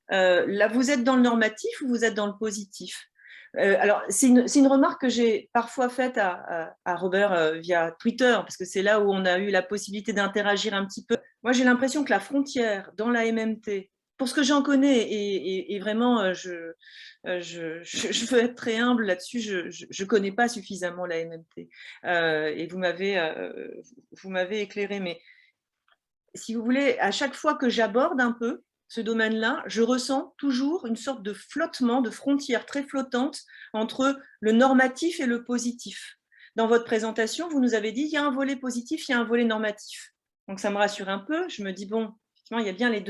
là vous êtes dans le normatif ou vous êtes dans le positif? Alors c'est une remarque que j'ai parfois faite à Robert via Twitter, parce que c'est là où on a eu la possibilité d'interagir un petit peu. Moi j'ai l'impression que la frontière dans la MMT, pour ce que j'en connais, et vraiment, je veux être très humble là-dessus, je ne connais pas suffisamment la MMT. Et vous m'avez éclairé, mais si vous voulez, à chaque fois que j'aborde un peu ce domaine-là, je ressens toujours une sorte de flottement, de frontière très flottante entre le normatif et le positif. Dans votre présentation, vous nous avez dit qu'il y a un volet positif, il y a un volet normatif. Donc ça me rassure un peu, je me dis, bon, il y a bien les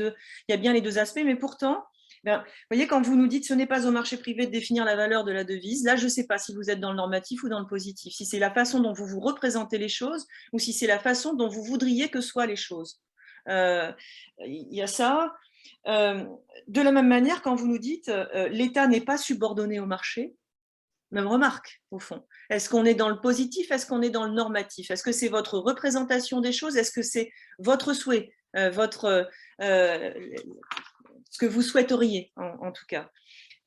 deux aspects, mais pourtant, vous voyez, quand vous nous dites ce n'est pas au marché privé de définir la valeur de la devise, là, je ne sais pas si vous êtes dans le normatif ou dans le positif, si c'est la façon dont vous vous représentez les choses ou si c'est la façon dont vous voudriez que soient les choses. Il y a ça. De la même manière, quand vous nous dites l'État n'est pas subordonné au marché, même remarque, au fond. Est-ce qu'on est dans le positif? Est-ce qu'on est dans le normatif? Est-ce que c'est votre représentation des choses? Est-ce que c'est votre souhait, ce que vous souhaiteriez, en tout cas?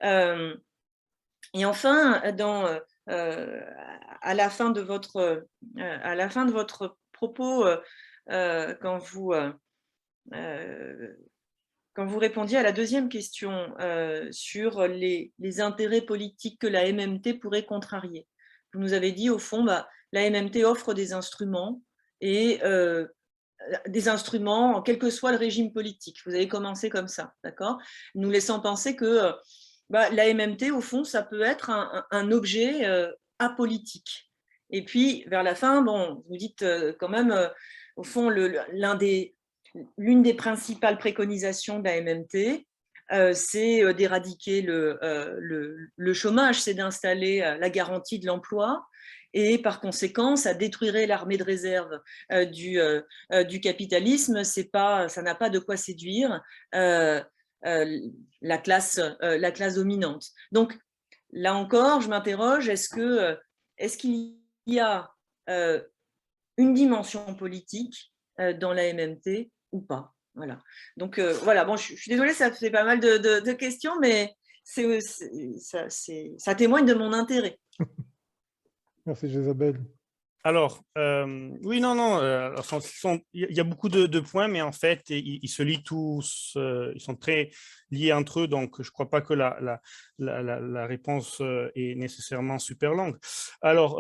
Et enfin, à la fin de votre propos, quand vous répondiez à la 2e question sur les intérêts politiques que la MMT pourrait contrarier. Vous nous avez dit, au fond, la MMT offre des instruments, et quel que soit le régime politique. Vous avez commencé comme ça, d'accord? Nous laissant penser que la MMT, au fond, ça peut être un objet apolitique. Et puis, vers la fin, bon, vous dites quand même, au fond, l'une des principales préconisations de la MMT, c'est d'éradiquer le chômage, c'est d'installer la garantie de l'emploi, et par conséquent, ça détruirait l'armée de réserve du capitalisme. Ça n'a pas de quoi séduire la classe dominante. Donc, là encore, je m'interroge, est-ce qu'il y a une dimension politique dans la MMT ou pas? Voilà. Donc, voilà, bon, je suis désolée, ça fait pas mal de questions, mais ça témoigne de mon intérêt. Merci, Isabelle. Alors, oui, non, il y a beaucoup de points, mais en fait, ils se lient tous, ils sont très liés entre eux, donc je ne crois pas que la réponse est nécessairement super longue. Alors,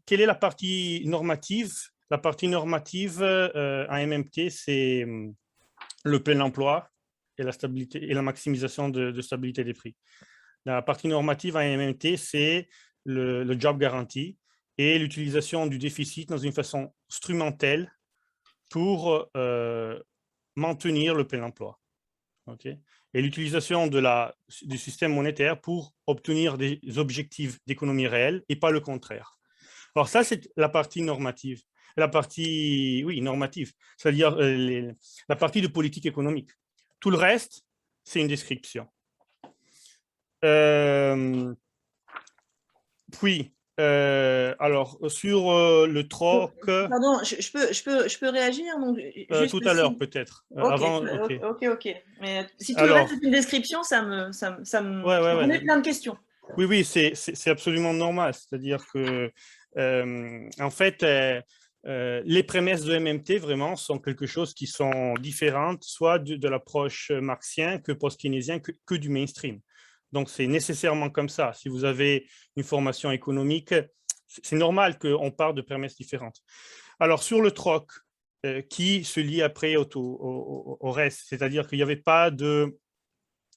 quelle est la partie normative? La partie normative en MMT, c'est le plein emploi et la stabilité et la maximisation de stabilité des prix. La partie normative en MMT, c'est le job guarantee et l'utilisation du déficit dans une façon instrumentelle pour maintenir le plein emploi. Okay? Et l'utilisation du système monétaire pour obtenir des objectifs d'économie réelle et pas le contraire. Alors ça, c'est la partie normative. La partie, oui, normative, c'est-à-dire la partie de politique économique. Tout le reste, c'est une description. Puis, alors, sur le troc, Pardon, je peux réagir donc, juste tout à l'heure si- peut-être. Ok, Avant, ok. ok. Mais si tout le Alors, reste est une description, ouais, ouais, j'en ai ouais. plein de questions. Oui, oui, c'est absolument normal. C'est-à-dire que, en fait, les prémices de MMT vraiment sont quelque chose qui sont différentes, soit de l'approche marxienne que post-keynésienne, que du mainstream. Donc, c'est nécessairement comme ça. Si vous avez une formation économique, c'est normal qu'on parte de prémices différentes. Alors, sur le troc, qui se lie après au reste, c'est-à-dire qu'il n'y avait pas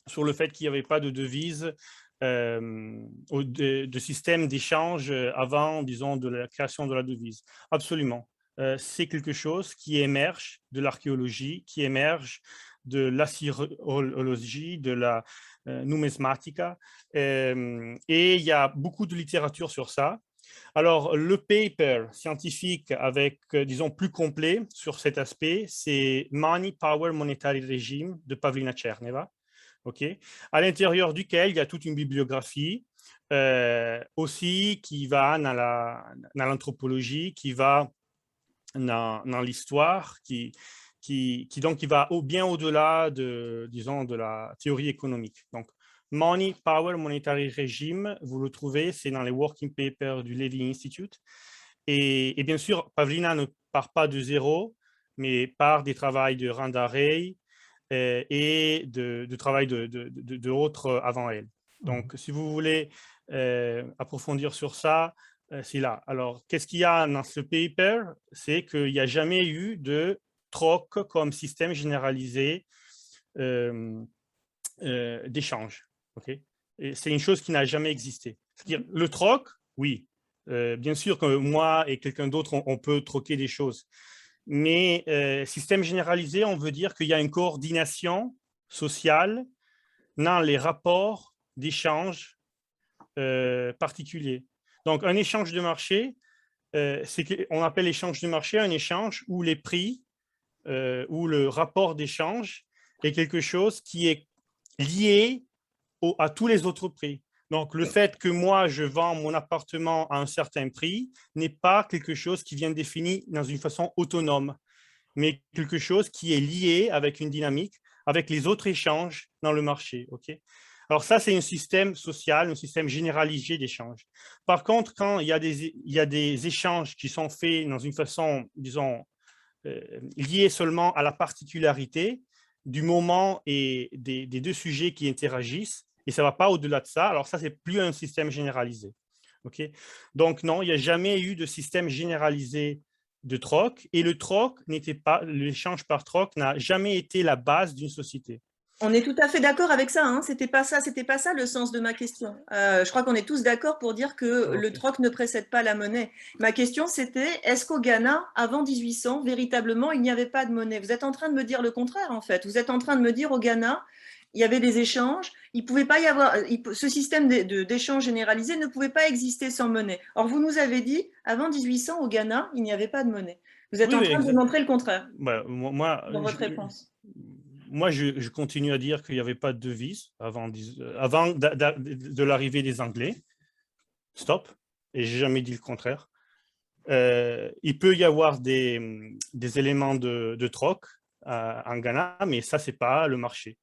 sur le fait qu'il n'y avait pas de devise, de système d'échange avant, disons, de la création de la devise. Absolument. C'est quelque chose qui émerge de l'archéologie, qui émerge de l'assyrologie, de la numismatica, et il y a beaucoup de littérature sur ça. Alors, le paper scientifique avec, disons, plus complet sur cet aspect, c'est Money, Power, Monetary Regime de Pavlina Tcherneva. Okay, à l'intérieur duquel il y a toute une bibliographie aussi qui va dans l'anthropologie, qui va dans l'histoire, qui donc qui va bien au-delà disons, de la théorie économique. Donc, Money, Power, Monetary Regime, vous le trouvez, c'est dans les working papers du Levy Institute. Et bien sûr, Pavlina ne part pas de zéro, mais part des travaux de Randa Ray, et de travail d'autres avant elle. Donc, si vous voulez approfondir sur ça, c'est là. Alors, qu'est-ce qu'il y a dans ce paper? C'est qu'il n'y a jamais eu de troc comme système généralisé d'échange. Okay? C'est une chose qui n'a jamais existé. C'est-à-dire, le troc, oui. Bien sûr que moi et quelqu'un d'autre, on peut troquer des choses. Mais système généralisé, on veut dire qu'il y a une coordination sociale dans les rapports d'échange particuliers. Donc, un échange de marché, on appelle l'échange de marché un échange où les prix, où le rapport d'échange est quelque chose qui est lié à tous les autres prix. Donc, le fait que moi, je vends mon appartement à un certain prix n'est pas quelque chose qui vient défini dans une façon autonome, mais quelque chose qui est lié avec une dynamique, avec les autres échanges dans le marché. Okay? Alors ça, c'est un système social, un système généralisé d'échange. Par contre, quand il y a des échanges qui sont faits dans une façon, disons, liée seulement à la particularité du moment et des deux sujets qui interagissent, et ça ne va pas au-delà de ça, alors ça, c'est plus un système généralisé. Okay? Donc non, il n'y a jamais eu de système généralisé de troc, et le troc n'était pas, l'échange par troc n'a jamais été la base d'une société. On est tout à fait d'accord avec ça, hein. C'était pas ça le sens de ma question. Je crois qu'on est tous d'accord pour dire que le troc ne précède pas la monnaie. Ma question, c'était, est-ce qu'au Ghana, avant 1800, véritablement, il n'y avait pas de monnaie? Vous êtes en train de me dire le contraire, en fait. Vous êtes en train de me dire, au Ghana, il y avait des échanges, il pouvait pas y avoir, ce système d'échange généralisé ne pouvait pas exister sans monnaie. Or, vous nous avez dit, avant 1800, au Ghana, il n'y avait pas de monnaie. Vous êtes en train de montrer le contraire dans votre réponse. Moi, je continue à dire qu'il n'y avait pas de devise avant de l'arrivée des Anglais. Stop. Et je n'ai jamais dit le contraire. Il peut y avoir des éléments de troc en Ghana, mais ça, ce n'est pas le marché.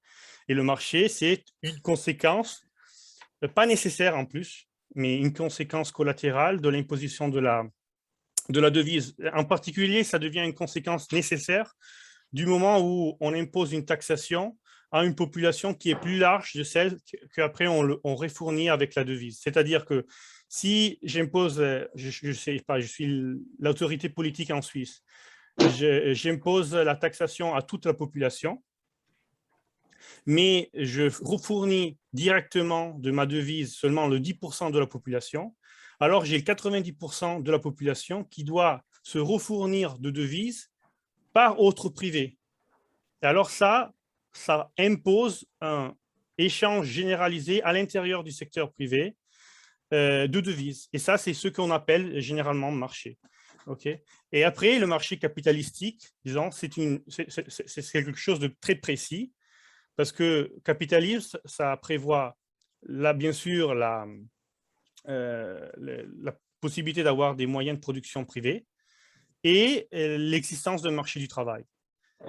Et le marché, c'est une conséquence, pas nécessaire en plus, mais une conséquence collatérale de l'imposition de la devise. En particulier, ça devient une conséquence nécessaire du moment où on impose une taxation à une population qui est plus large de celle qu'après on réfournit avec la devise. C'est-à-dire que si j'impose, je sais pas, je suis l'autorité politique en Suisse, j'impose la taxation à toute la population, mais je refournis directement de ma devise seulement le 10% de la population, alors j'ai 90% de la population qui doit se refournir de devises par autre privé. Et alors ça impose un échange généralisé à l'intérieur du secteur privé de devises. Et ça, c'est ce qu'on appelle généralement marché. Okay? Et après, le marché capitalistique, disons, c'est quelque chose de très précis, parce que capitalisme, ça prévoit là, bien sûr, la possibilité d'avoir des moyens de production privés et l'existence d'un marché du travail.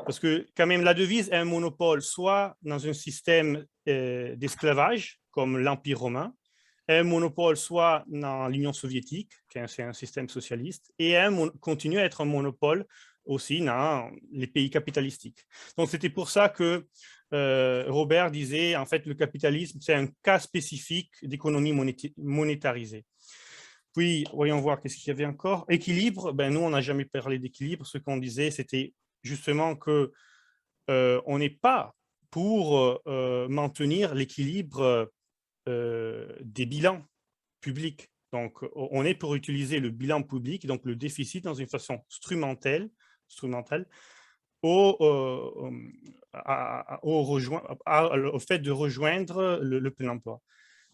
Parce que quand même, la devise est un monopole, soit dans un système d'esclavage, comme l'Empire romain, un monopole soit dans l'Union soviétique, qui est un système socialiste, et continue à être un monopole aussi dans les pays capitalistiques. Donc, c'était pour ça que Robert disait, en fait, le capitalisme, c'est un cas spécifique d'économie monétarisée. Puis, voyons voir, qu'est-ce qu'il y avait encore? Équilibre, ben, nous, on n'a jamais parlé d'équilibre. Ce qu'on disait, c'était justement que on n'est pas pour maintenir l'équilibre des bilans publics. Donc, on est pour utiliser le bilan public, donc le déficit, dans une façon instrumentale au fait de rejoindre le plein emploi.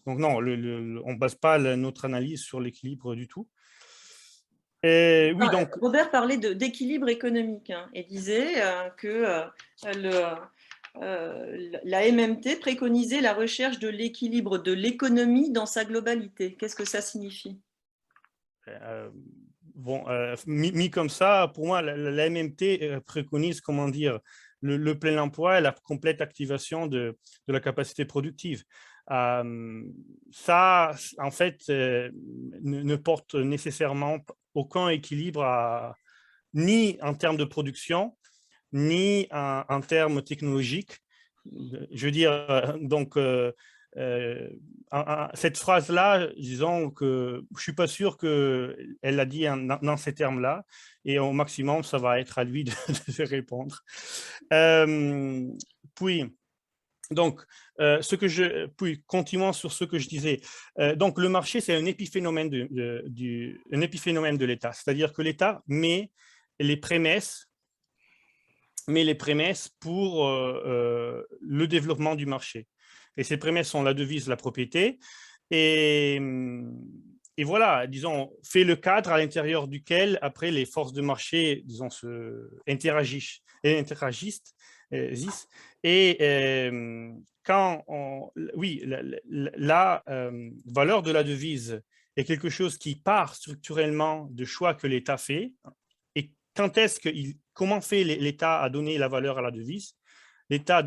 Donc non, on ne base pas notre analyse sur l'équilibre du tout. Et, oui, donc, Robert parlait d'équilibre économique hein, et disait que la MMT préconisait la recherche de l'équilibre de l'économie dans sa globalité. Qu'est-ce que ça signifie? Bon, mis comme ça, pour moi, la MMT préconise, comment dire, le plein emploi et la complète activation de la capacité productive. Ça, en fait, ne porte nécessairement aucun équilibre, ni en termes de production, ni en termes technologiques. Je veux dire, donc, cette phrase-là, disons que je ne suis pas sûr qu'elle l'a dit dans ces termes-là, et au maximum, ça va être à lui de répondre. Puis, donc, puis, continuons sur ce que je disais. Donc, le marché, c'est un épiphénomène de l'État, c'est-à-dire que l'État met les prémices pour le développement du marché. Et ces prémices sont la devise, la propriété. Et voilà, disons, fait le cadre à l'intérieur duquel, après, les forces de marché, disons, interagissent. Et oui, la valeur de la devise est quelque chose qui part structurellement de choix que l'État fait. Et comment fait l'État à donner la valeur à la devise? L'État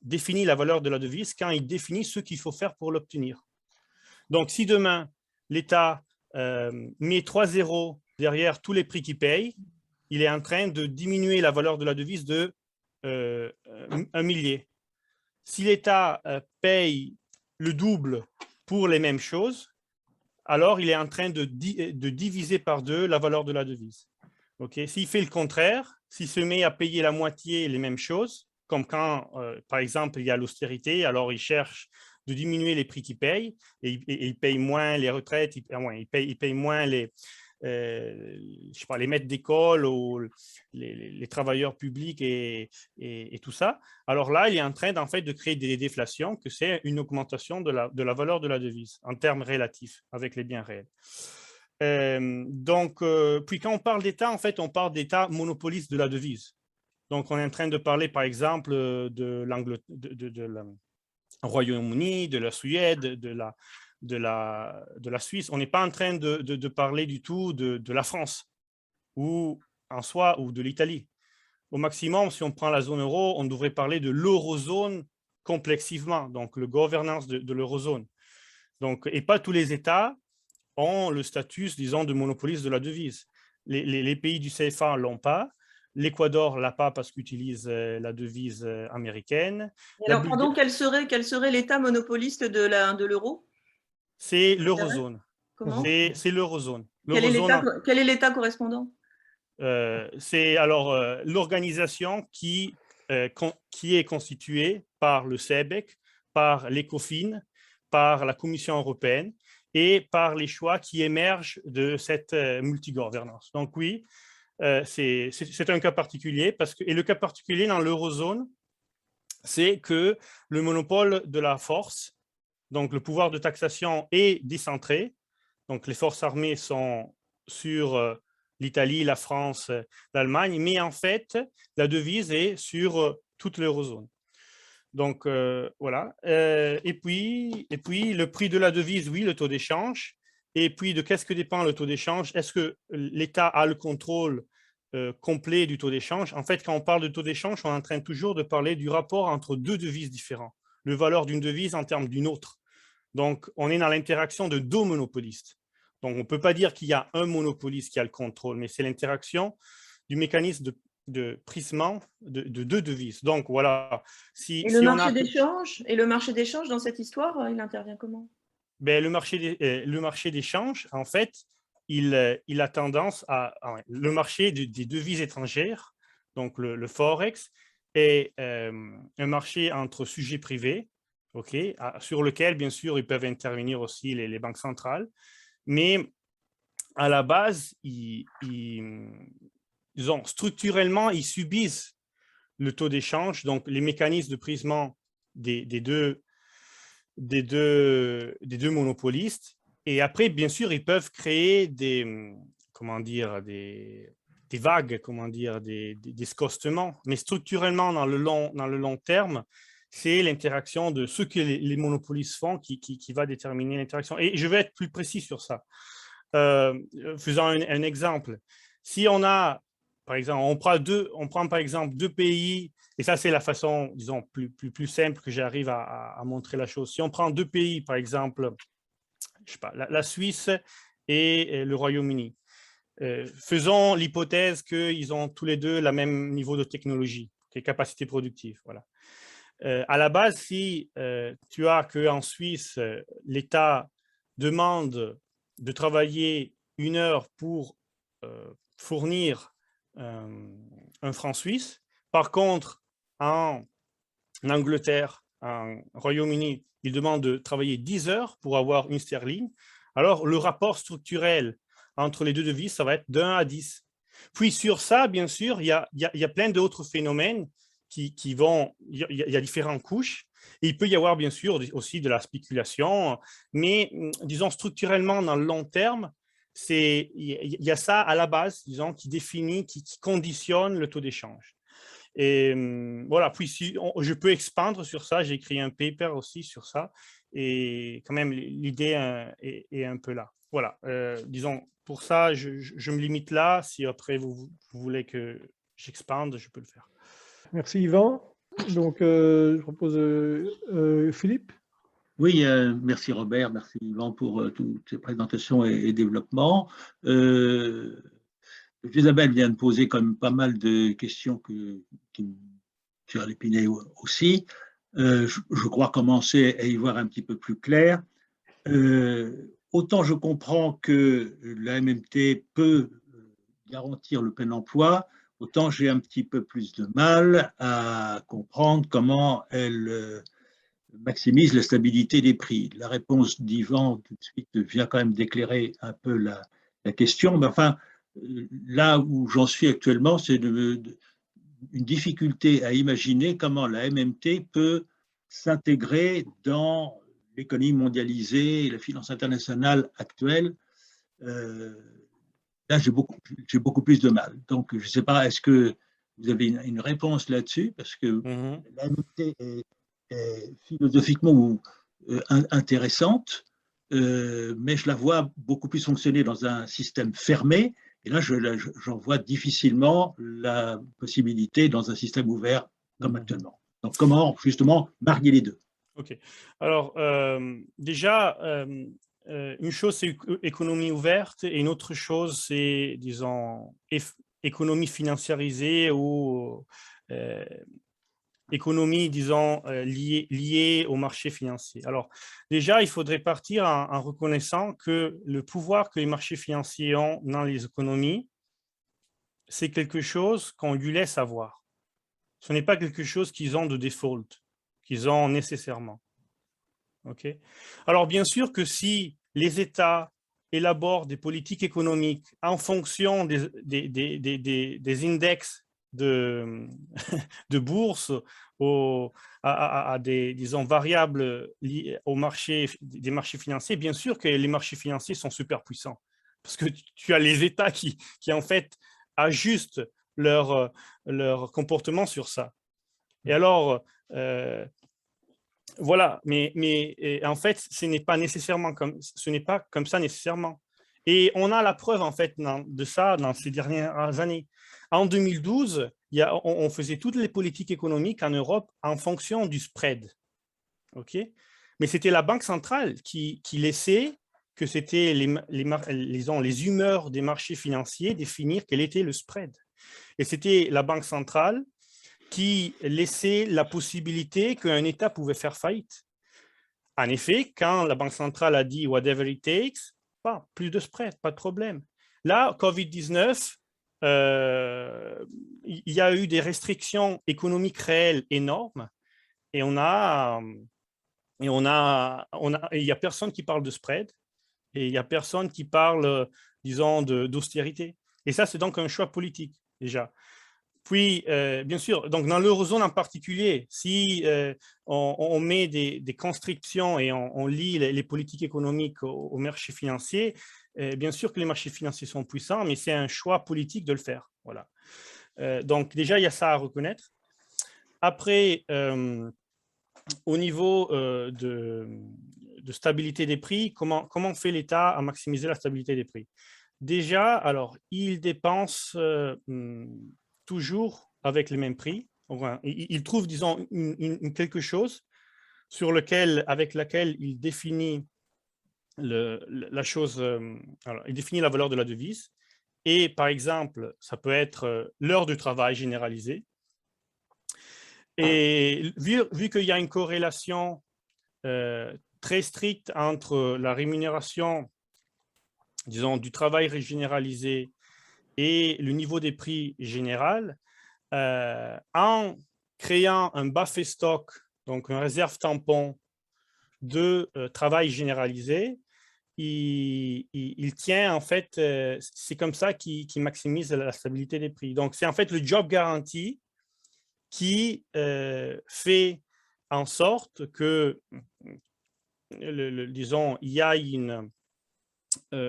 définit la valeur de la devise quand il définit ce qu'il faut faire pour l'obtenir. Donc, si demain, l'État met 3 zéros derrière tous les prix qu'il paye, il est en train de diminuer la valeur de la devise de 1 millier. Si l'État paye le double pour les mêmes choses, alors il est en train de diviser par 2 la valeur de la devise. Okay? S'il fait le contraire, s'il se met à payer la moitié les mêmes choses, comme quand, par exemple, il y a l'austérité, alors il cherche de diminuer les prix qu'il paye, et il paye moins les retraites, il paye moins les maîtres d'école ou les travailleurs publics et tout ça. Alors là, il est en train de créer des déflations, que c'est une augmentation de la valeur de la devise en termes relatifs avec les biens réels. Puis quand on parle d'État, en fait, on parle d'État monopoliste de la devise. Donc, on est en train de parler, par exemple, de Royaume-Uni, de la Suède, de la Suisse. On n'est pas en train de parler du tout de la France ou en soi ou de l'Italie. Au maximum, si on prend la zone euro, on devrait parler de l'eurozone complexivement, donc la gouvernance de l'eurozone. Donc, et pas tous les États ont le statut, disons, de monopoliste de la devise. Les pays du CFA ne l'ont pas. L'Équateur ne l'a pas parce qu'il utilise la devise américaine. Alors, pardon, quel serait l'État monopoliste de l'euro? C'est l'eurozone. Comment? C'est l'eurozone. Quel est l'État correspondant? C'est alors l'organisation qui est constituée par le CEBEC, par l'ECOFIN, par la Commission européenne et par les choix qui émergent de cette multigouvernance. Donc oui, c'est un cas particulier, et le cas particulier dans l'eurozone, c'est que le monopole de la force, donc le pouvoir de taxation est décentré, donc les forces armées sont sur l'Italie, la France, l'Allemagne, mais en fait, la devise est sur toute l'eurozone. Donc, voilà. Et puis, le prix de la devise, oui, le taux d'échange. Et puis, de qu'est-ce que dépend le taux d'échange? Est-ce que l'État a le contrôle complet du taux d'échange? En fait, quand on parle de taux d'échange, on est en train toujours de parler du rapport entre deux devises différentes, le valeur d'une devise en termes d'une autre. Donc, on est dans l'interaction de deux monopolistes. Donc, on ne peut pas dire qu'il y a un monopoliste qui a le contrôle, mais c'est l'interaction du mécanisme de prisement de deux devises. Donc, voilà. Et le marché d'échange dans cette histoire, il intervient comment? Ben, le marché d'échange, en fait, il a tendance le marché des devises étrangères, donc le Forex, est un marché entre sujets privés, sur lequel, bien sûr, ils peuvent intervenir aussi les banques centrales. Mais à la base, disons, structurellement, ils subissent le taux d'échange, donc les mécanismes de prisement des deux monopolistes. Et après, bien sûr, ils peuvent créer des vagues, des scostements. Mais structurellement, dans le long terme, c'est l'interaction de ce que les monopolistes font qui va déterminer l'interaction. Et je vais être plus précis sur ça. Faisant un exemple. Si on a, par exemple, on prend par exemple deux pays, et ça c'est la façon, disons, plus simple que j'arrive à montrer la chose. Si on prend deux pays, par exemple, je sais pas, la Suisse et le Royaume-Uni, faisons l'hypothèse qu'ils ont tous les deux le même niveau de technologie, capacité productive. Voilà. À la base, si tu as qu'en Suisse, l'État demande de travailler 1 heure pour fournir un franc suisse. Par contre, en Angleterre, en Royaume-Uni, il demande de travailler 10 heures pour avoir une sterling. Alors, le rapport structurel entre les deux devises, ça va être d'1 à 10. Puis sur ça, bien sûr, il y a plein d'autres phénomènes qui vont... Il y a différentes couches. Et il peut y avoir, bien sûr, aussi de la spéculation. Mais, disons, structurellement, dans le long terme, il y a ça à la base, disons, qui définit, qui conditionne le taux d'échange. Et voilà, puis si je peux expandre sur ça, j'ai écrit un paper aussi sur ça, et quand même l'idée est un peu là. Voilà, disons, pour ça, je me limite là. Si après vous voulez que j'expande, je peux le faire. Merci Yvan. Donc, je propose Philippe. Oui, merci Robert, merci Yvan pour toutes ces présentations et développements. Isabelle vient de poser quand même pas mal de questions qui me turlupinaient aussi. Je crois commencer à y voir un petit peu plus clair. Autant je comprends que la MMT peut garantir le plein emploi, autant j'ai un petit peu plus de mal à comprendre comment elle maximise la stabilité des prix. La réponse d'Yvan tout de suite vient quand même d'éclairer un peu la question, mais enfin, là où j'en suis actuellement, c'est une difficulté à imaginer comment la MMT peut s'intégrer dans l'économie mondialisée et la finance internationale actuelle. Là, j'ai beaucoup plus de mal. Donc, je ne sais pas, est-ce que vous avez une réponse là-dessus? Parce que la MMT est philosophiquement intéressante, mais je la vois beaucoup plus fonctionner dans un système fermé. Et là, j'en vois difficilement la possibilité dans un système ouvert comme actuellement. Donc, comment justement marier les deux? Ok. Alors, déjà, une chose, c'est économie ouverte, et une autre chose, c'est, disons, économie financiarisée ou économie, disons, liée au marché financier. Alors, déjà, il faudrait partir en reconnaissant que le pouvoir que les marchés financiers ont dans les économies, c'est quelque chose qu'on lui laisse avoir. Ce n'est pas quelque chose qu'ils ont de default, qu'ils ont nécessairement. Okay. Alors, bien sûr que si les États élaborent des politiques économiques en fonction des index de bourse à des, disons, variables liées au marché, des marchés financiers, bien sûr que les marchés financiers sont super puissants. Parce que tu as les États qui en fait, ajustent leur comportement sur ça. Et alors, Voilà, mais en fait, ce n'est pas comme ça nécessairement. Et on a la preuve en fait de ça dans ces dernières années. En 2012, on faisait toutes les politiques économiques en Europe en fonction du spread. Okay, mais c'était la Banque centrale qui laissait que c'était les humeurs des marchés financiers définir quel était le spread. Et c'était la Banque centrale qui laissait la possibilité qu'un État pouvait faire faillite. En effet, quand la Banque centrale a dit « whatever it takes », plus de spread, pas de problème. Là, Covid-19, il y a eu des restrictions économiques réelles énormes et il n'y a personne qui parle de spread et il n'y a personne qui parle, disons, d'austérité. Et ça, c'est donc un choix politique, déjà. Puis, bien sûr, donc dans l'eurozone en particulier, si on met des constrictions et on lie les politiques économiques au marché financier, bien sûr que les marchés financiers sont puissants, mais c'est un choix politique de le faire. Voilà. Donc, déjà, il y a ça à reconnaître. Après, au niveau de stabilité des prix, comment fait l'État à maximiser la stabilité des prix? Déjà, alors, il dépense toujours avec les mêmes prix. Il trouve, disons, quelque chose avec laquelle il définit la chose, alors, il définit la valeur de la devise. Et par exemple, ça peut être l'heure de travail généralisée. Et vu qu'il y a une corrélation très stricte entre la rémunération, disons, du travail généralisé et le niveau des prix général, en créant un buffer stock, donc une réserve tampon de travail généralisé, il tient en fait, c'est comme ça qu'il maximise la stabilité des prix. Donc c'est en fait le job guarantee qui fait en sorte que, disons, il y a une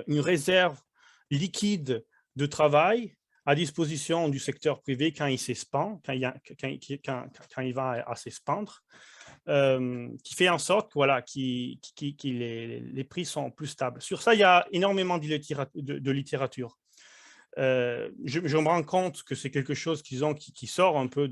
réserve liquide de travail à disposition du secteur privé quand il s'expand, quand il va à s'expandre, qui fait en sorte voilà, que les prix sont plus stables. Sur ça, il y a énormément de littérature. Je me rends compte que c'est quelque chose qui sort un peu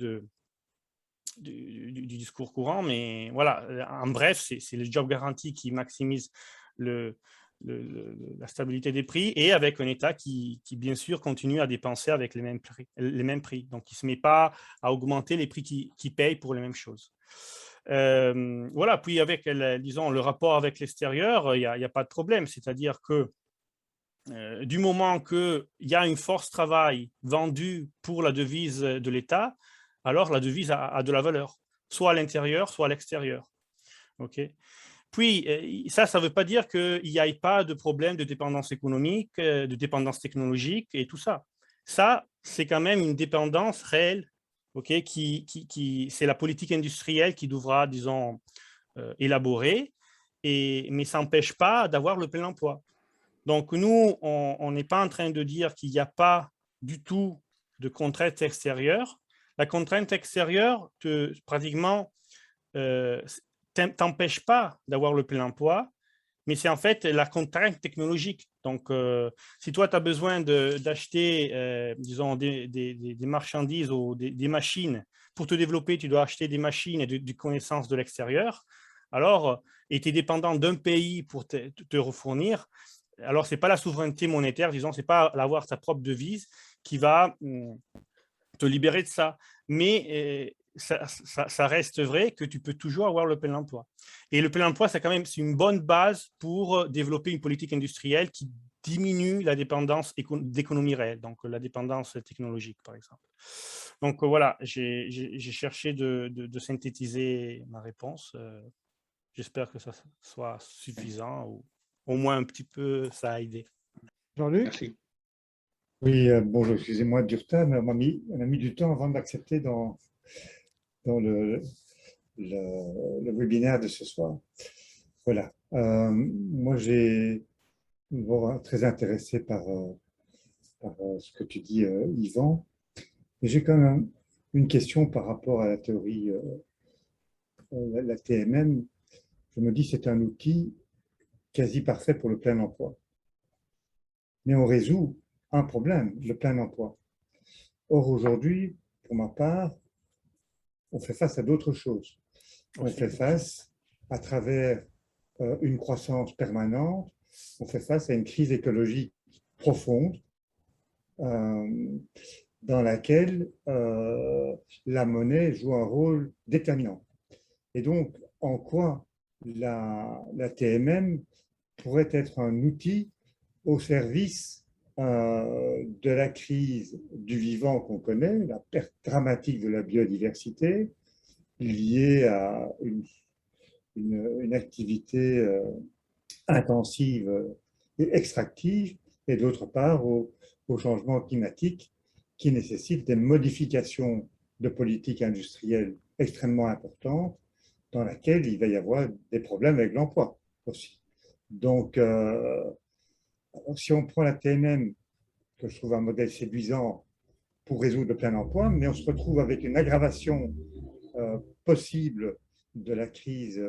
du discours courant, mais voilà, en bref, c'est le job guarantee qui maximise la stabilité des prix et avec un État qui, bien sûr, continue à dépenser avec les mêmes prix. Donc, il ne se met pas à augmenter les prix qui payent pour les mêmes choses. Voilà, puis avec, disons, le rapport avec l'extérieur, il n'y a pas de problème. C'est-à-dire que du moment qu'il y a une force travail vendue pour la devise de l'État, alors la devise a de la valeur, soit à l'intérieur, soit à l'extérieur. Okay. Puis, ça ne veut pas dire qu'il n'y ait pas de problème de dépendance économique, de dépendance technologique et tout ça. Ça, c'est quand même une dépendance réelle. Okay, c'est la politique industrielle qui devra, disons, élaborer, mais ça n'empêche pas d'avoir le plein emploi. Donc, nous, on n'est pas en train de dire qu'il n'y a pas du tout de contrainte extérieure. La contrainte extérieure, pratiquement, t'empêche pas d'avoir le plein emploi, mais c'est en fait la contrainte technologique. Donc, si toi, tu as besoin d'acheter, disons, des marchandises ou des machines, pour te développer, tu dois acheter des machines et des connaissances de l'extérieur, alors, et tu es dépendant d'un pays pour te refournir, alors ce n'est pas la souveraineté monétaire, disons, ce n'est pas avoir ta propre devise qui va te libérer de ça. Mais ça reste vrai que tu peux toujours avoir le plein emploi. Et le plein emploi, c'est une bonne base pour développer une politique industrielle qui diminue la dépendance d'économie réelle, donc la dépendance technologique, par exemple. Donc voilà, j'ai cherché de synthétiser ma réponse. J'espère que ça soit suffisant ou au moins un petit peu ça a aidé. Jean-Luc? Merci. Oui, bonjour, excusez-moi du retard, mais on a mis du temps avant d'accepter dans le webinaire de ce soir. Voilà. Moi, j'ai très intéressé par ce que tu dis, Yvan. Et j'ai quand même une question par rapport à la théorie la TMM, je me dis c'est un outil quasi parfait pour le plein emploi. Mais on résout un problème, le plein emploi. Or, aujourd'hui, pour ma part, on fait face à d'autres choses. On fait face, à travers une croissance permanente, on fait face à une crise écologique profonde dans laquelle la monnaie joue un rôle déterminant. Et donc, en quoi la TMM pourrait être un outil au service de la crise du vivant qu'on connaît, la perte dramatique de la biodiversité liée à une activité intensive et extractive, et d'autre part au changement climatique qui nécessite des modifications de politique industrielle extrêmement importantes dans laquelle il va y avoir des problèmes avec l'emploi aussi. Donc, si on prend la TMM, que je trouve un modèle séduisant pour résoudre le plein emploi, mais on se retrouve avec une aggravation possible de la crise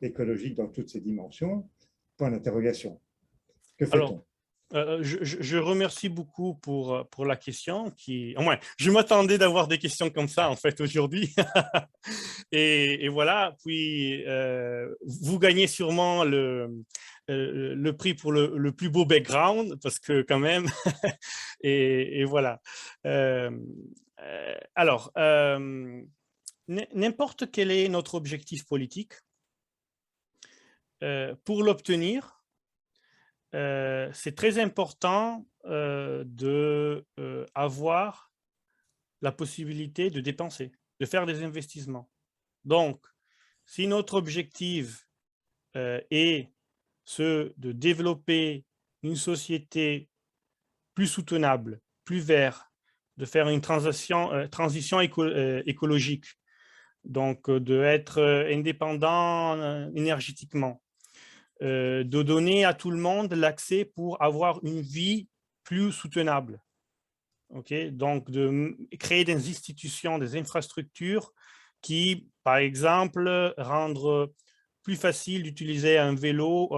écologique dans toutes ses dimensions, point d'interrogation. Que fait-on? Je remercie beaucoup pour la question. Au moins, je m'attendais d'avoir des questions comme ça, en fait, aujourd'hui. et voilà, puis vous gagnez sûrement le prix pour le plus beau background, parce que quand même, et voilà. N'importe quel est notre objectif politique, pour l'obtenir, c'est très important d'avoir la possibilité de dépenser, de faire des investissements. Donc, si notre objectif est de développer une société plus soutenable, plus verte, de faire une transition écologique, donc d'être indépendant énergétiquement, de donner à tout le monde l'accès pour avoir une vie plus soutenable. Okay? Donc, de créer des institutions, des infrastructures qui, par exemple, rendre plus facile d'utiliser un vélo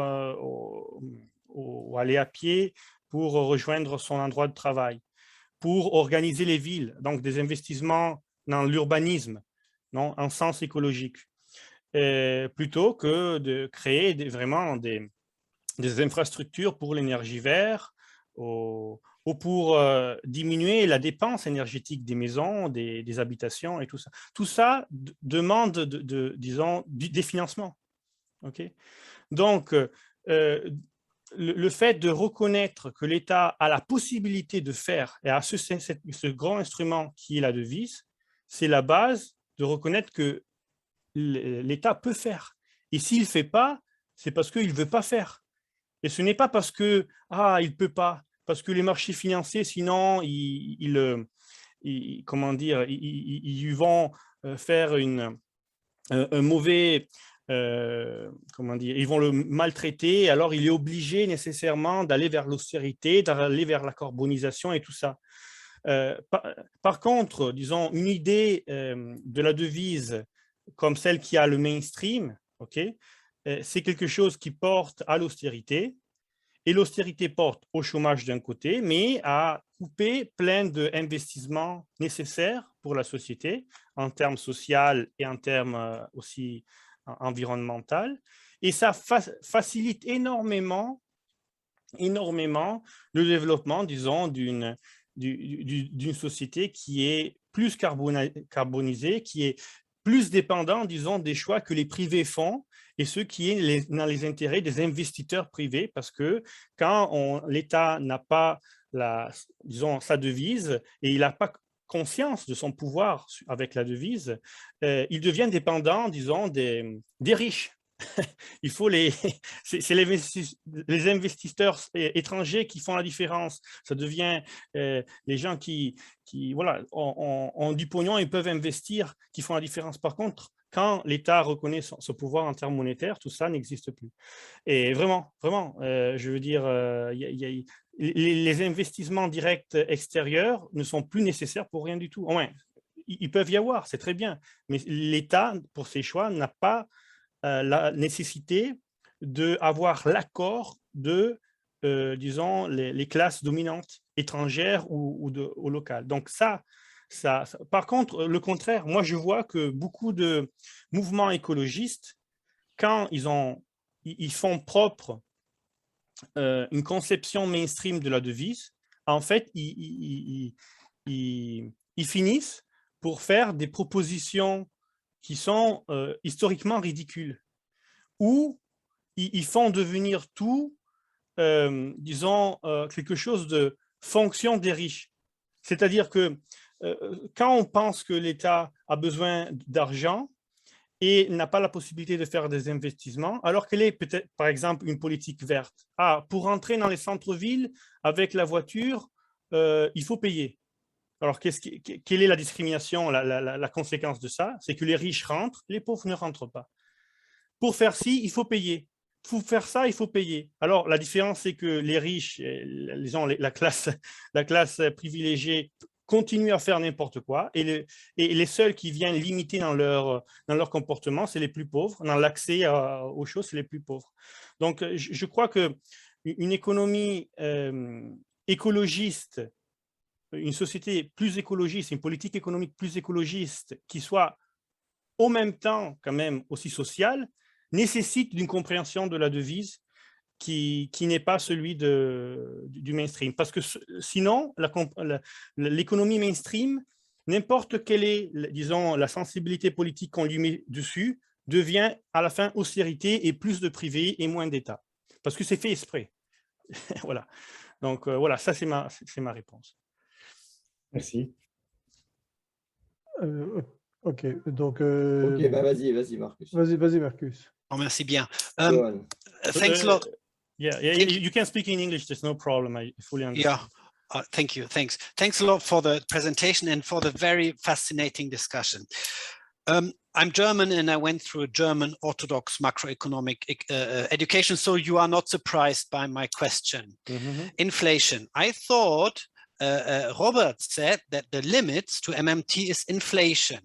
ou aller à pied pour rejoindre son endroit de travail, pour organiser les villes, donc des investissements dans l'urbanisme, en sens écologique. Plutôt que de créer vraiment des infrastructures pour l'énergie verte ou pour diminuer la dépense énergétique des maisons, des habitations et tout ça. Tout ça demande, disons, des financements. Okay? Donc, le fait de reconnaître que l'État a la possibilité de faire, et a ce grand instrument qui est la devise, c'est la base de reconnaître que l'État peut faire. Et s'il ne fait pas, c'est parce qu'il ne veut pas faire. Et ce n'est pas parce que il ne peut pas, parce que les marchés financiers, sinon, ils vont faire un mauvais, ils vont le maltraiter, alors il est obligé nécessairement d'aller vers l'austérité, d'aller vers la carbonisation et tout ça. Par contre, disons, une idée de la devise comme celle qui a le mainstream, c'est quelque chose qui porte à l'austérité, et l'austérité porte au chômage d'un côté, mais à couper plein d'investissements nécessaires pour la société, en termes sociaux et en termes aussi environnementaux. Et ça facilite énormément le développement, disons, d'une société qui est plus carbonisée, qui est plus dépendant, disons, des choix que les privés font et ce qui est dans les intérêts des investisseurs privés, parce que quand l'État n'a pas disons, sa devise et il n'a pas conscience de son pouvoir avec la devise, il devient dépendant, disons, des riches. Il faut c'est les investisseurs étrangers qui font la différence. Ça devient les gens qui voilà, ont du pognon et peuvent investir, qui font la différence. Par contre, quand l'État reconnaît son pouvoir en termes monétaires, tout ça n'existe plus. Et vraiment, je veux dire, les investissements directs extérieurs ne sont plus nécessaires pour rien du tout. Au moins, ils peuvent y avoir, c'est très bien. Mais l'État, pour ses choix, n'a pas la nécessité d'avoir l'accord de, disons, les classes dominantes étrangères ou locales. Donc ça, par contre, le contraire, moi je vois que beaucoup de mouvements écologistes, quand ils font propre une conception mainstream de la devise, en fait, ils finissent pour faire des propositions qui sont historiquement ridicules, ou ils font devenir tout, disons, quelque chose de fonction des riches. C'est-à-dire que quand on pense que l'État a besoin d'argent et n'a pas la possibilité de faire des investissements, alors qu'elle est peut-être, par exemple, une politique verte. Ah, pour entrer dans les centres-villes avec la voiture, il faut payer. Alors, quelle est la discrimination, la conséquence de ça? C'est que les riches rentrent, les pauvres ne rentrent pas. Pour faire ci, il faut payer. Pour faire ça, il faut payer. Alors, la différence, c'est que les riches, la classe privilégiée, continuent à faire n'importe quoi, et les seuls qui viennent limiter dans leur comportement, c'est les plus pauvres. Dans l'accès aux choses, c'est les plus pauvres. Donc, je crois qu'une économie écologiste, une société plus écologiste, une politique économique plus écologiste, qui soit au même temps quand même aussi sociale, nécessite d'une compréhension de la devise qui n'est pas celui du mainstream. Parce que sinon, l'économie mainstream, n'importe quelle est, disons, la sensibilité politique qu'on lui met dessus, devient à la fin austérité et plus de privé et moins d'État. Parce que c'est fait exprès. Voilà. Donc, voilà, ça, c'est ma réponse. Merci. Ok, donc... Ok, bah vas-y, Marcus. Vas-y, Marcus. Oh, merci bien. Johan. Thanks a lot. Yeah, you can speak in English, there's no problem, I fully understand. Yeah, thank you, thanks. Thanks a lot for the presentation and for the very fascinating discussion. I'm German and I went through a German Orthodox macroeconomic education, so you are not surprised by my question. Inflation. I thought Robert said that the limits to MMT is inflation.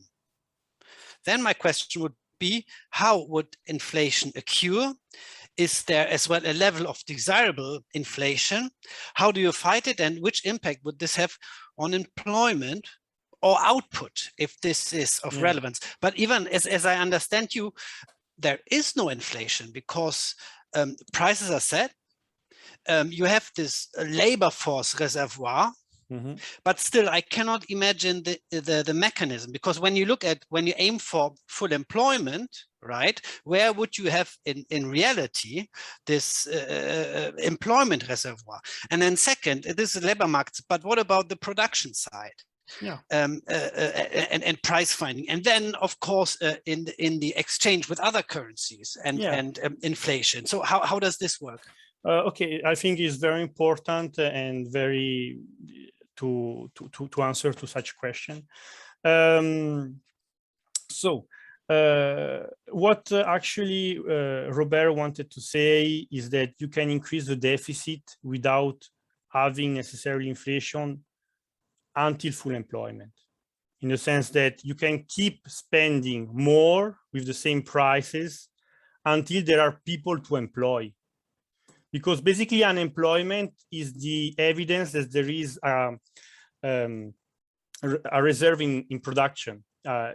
Then my question would be, how would inflation occur? Is there as well a level of desirable inflation? How do you fight it, and which impact would this have on employment or output, if this is of relevance? But even as I understand you, there is no inflation because prices are set. You have this labor force reservoir, but still I cannot imagine the mechanism, because when you aim for full employment, right, where would you have in reality this employment reservoir? And then second, this is labor markets, but what about the production side? And price finding, and then of course in the exchange with other currencies and inflation. So how does this work? Okay, I think it's very important and very to answer to such question. What actually Robert wanted to say is that you can increase the deficit without having necessarily inflation until full employment, in the sense that you can keep spending more with the same prices until there are people to employ. Because basically unemployment is the evidence that there is a reserve in production,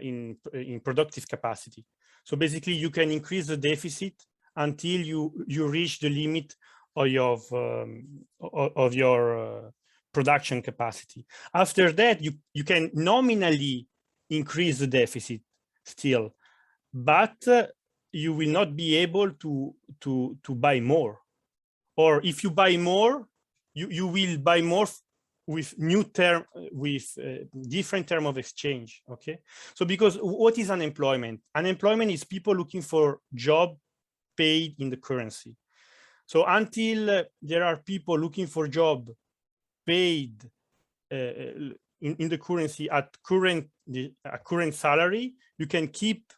in productive capacity. So basically you can increase the deficit until you reach the limit of your production capacity. After that, you can nominally increase the deficit still, but you will not be able to buy more. Or if you buy more, you will buy more with different term of exchange. Okay, so because what is unemployment? Unemployment is people looking for job paid in the currency. So until there are people looking for job paid in the currency at current salary, you can keep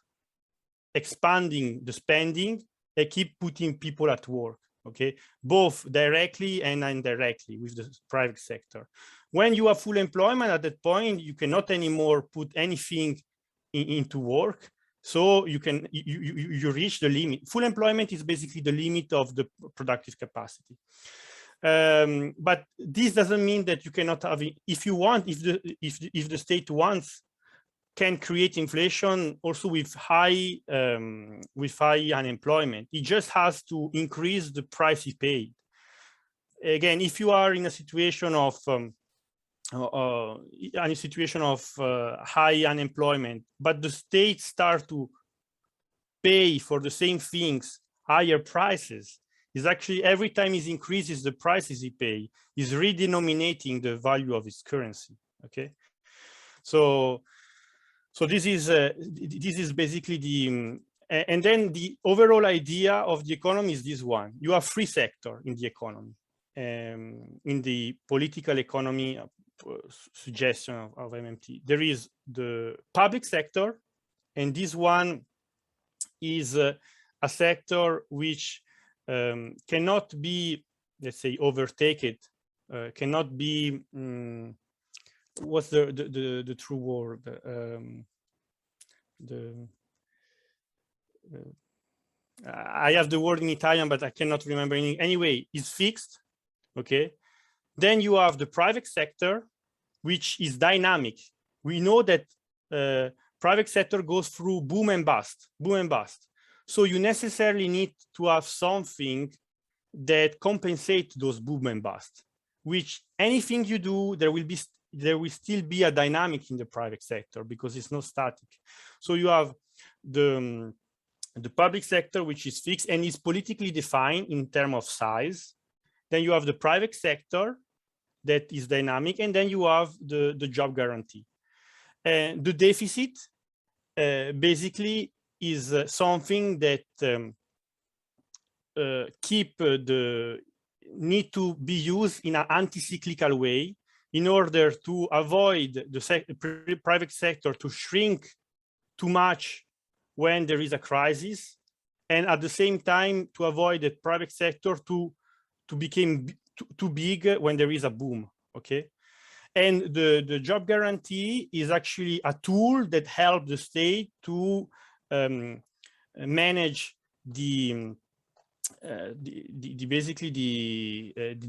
expanding the spending and keep putting people at work. okay, both directly and indirectly with the private sector. When you have full employment, at that point, you cannot anymore put anything into work. So you reach the limit. Full employment is basically the limit of the productive capacity. But this doesn't mean that you cannot have, if you want, if the state wants, can create inflation also with high unemployment. It just has to increase the price you pay. Again, if you are in a situation of high unemployment, but the state start to pay for the same things higher prices, is actually every time it increases the prices he pay, is redenominating the value of its currency. Okay, so this is basically the and then the overall idea of the economy is this one: you have free sector in the economy, in the political economy suggestion of MMT. There is the public sector, and this one is a sector which cannot be, let's say, overtaken, cannot be, what's the true word? I have the word in Italian, but I cannot remember anything. Anyway, it's fixed, okay? Then you have the private sector, which is dynamic. We know that private sector goes through boom and bust, boom and bust. So you necessarily need to have something that compensates those boom and bust, which anything you do, there will still be a dynamic in the private sector because it's not static. So you have the public sector, which is fixed and is politically defined in terms of size. Then you have the private sector that is dynamic, and then you have the job guarantee. And the deficit basically is something that need to be used in an anti-cyclical way in order to avoid the private sector to shrink too much when there is a crisis, and at the same time to avoid the private sector to become too big when there is a boom. Okay, and the job guarantee is actually a tool that helps the state to manage the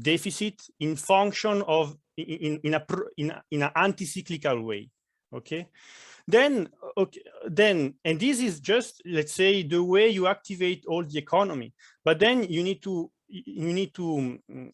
deficit in function of in an anti-cyclical way. Okay, then and this is just, let's say, the way you activate all the economy. But then you need to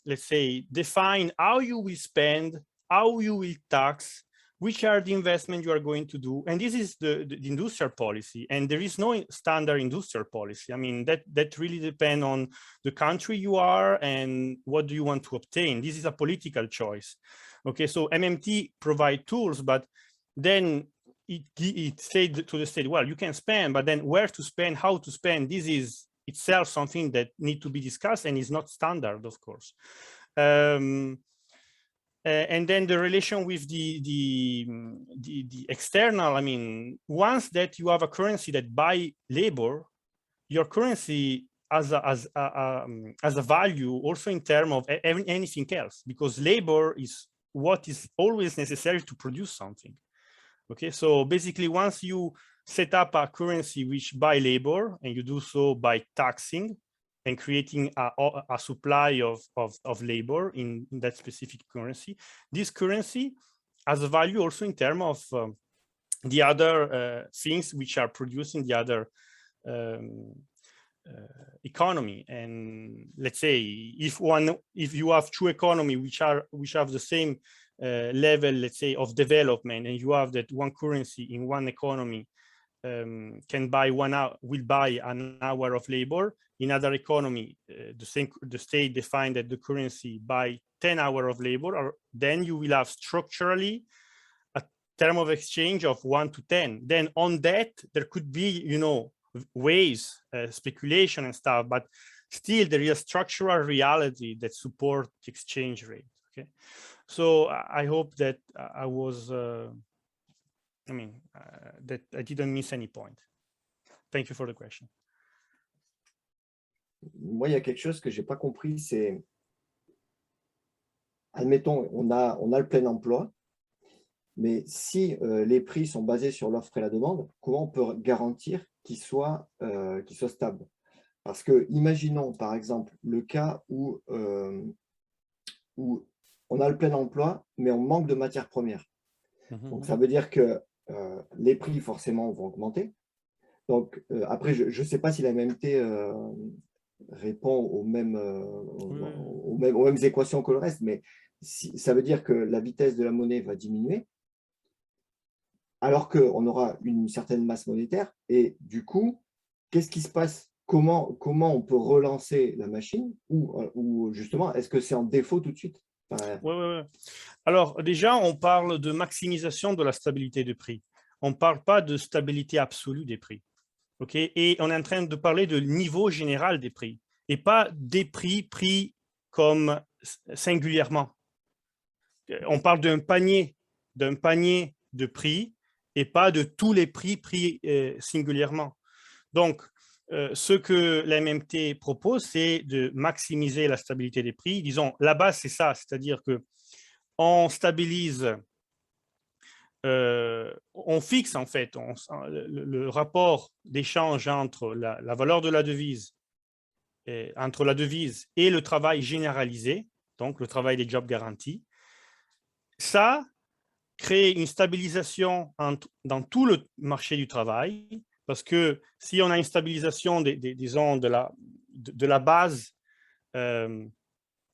let's say, define how you will spend, how you will tax, which are the investments you are going to do. And this is the industrial policy. And there is no standard industrial policy. I mean, that really depends on the country you are and what do you want to obtain. This is a political choice. Okay, so MMT provide tools, but then it said to the state, well, you can spend, but then where to spend, how to spend, this is itself something that need to be discussed and is not standard, of course. And then the relation with the external, I mean, once that you have a currency that buy labor, your currency has a value also in terms of anything else, because labor is what is always necessary to produce something. Okay, so basically once you set up a currency which buy labor, and you do so by taxing and creating a supply of labor in that specific currency, this currency has a value also in terms of the other things which are produced in the other economy. And let's say if you have two economies which have the same level, let's say, of development, and you have that one currency in one economy can buy will buy an hour of labor. In other economy, the state defined that the currency buy 10 hours of labor, or then you will have structurally a term of exchange of 1 to 10. Then on that, there could be, you know, ways, speculation and stuff, but still there is a structural reality that support the exchange rate. Okay, so I hope that I was, I mean, that I didn't miss any point. Thank you for the question. moi, il y a quelque chose que je n'ai pas compris, c'est, admettons, on a le plein emploi, mais si les prix sont basés sur l'offre et la demande, comment on peut garantir qu'ils soient stables? Parce que, imaginons par exemple le cas où on a le plein emploi, mais on manque de matières premières. Donc, ça veut dire que les prix, forcément, vont augmenter. Donc, après, je ne sais pas si la MMT répond aux mêmes équations que le reste, mais ça veut dire que la vitesse de la monnaie va diminuer, alors qu'on aura une certaine masse monétaire. Et du coup, qu'est-ce qui se passe? Comment on peut relancer la machine? Ou justement, est-ce que c'est en défaut tout de suite? Oui. Alors, déjà, on parle de maximisation de la stabilité des prix. On ne parle pas de stabilité absolue des prix. Okay? Et on est en train de parler de niveau général des prix et pas des prix pris comme singulièrement. On parle d'un panier de prix et pas de tous les prix pris singulièrement. Donc, ce que la MMT propose, c'est de maximiser la stabilité des prix. Disons, la base, c'est ça, c'est-à-dire qu'on stabilise, on fixe en fait le rapport d'échange entre la valeur de la devise, entre la devise et le travail généralisé, donc le travail des jobs garantis. Ça crée une stabilisation dans tout le marché du travail, parce que si on a une stabilisation, disons, de la base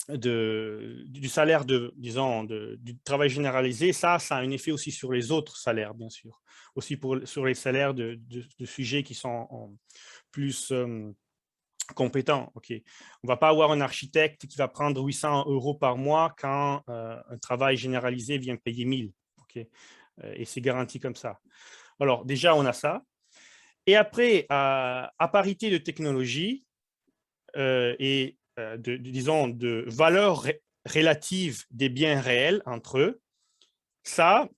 du salaire, disons, du travail généralisé, ça a un effet aussi sur les autres salaires, bien sûr. Aussi sur les salaires de sujets qui sont plus compétents. Okay. On ne va pas avoir un architecte qui va prendre 800 € par mois quand un travail généralisé vient payer 1000. Okay. Et c'est garanti comme ça. Alors, déjà, on a ça. Et après, à parité de technologie et disons, de valeur relative des biens réels entre eux, ça,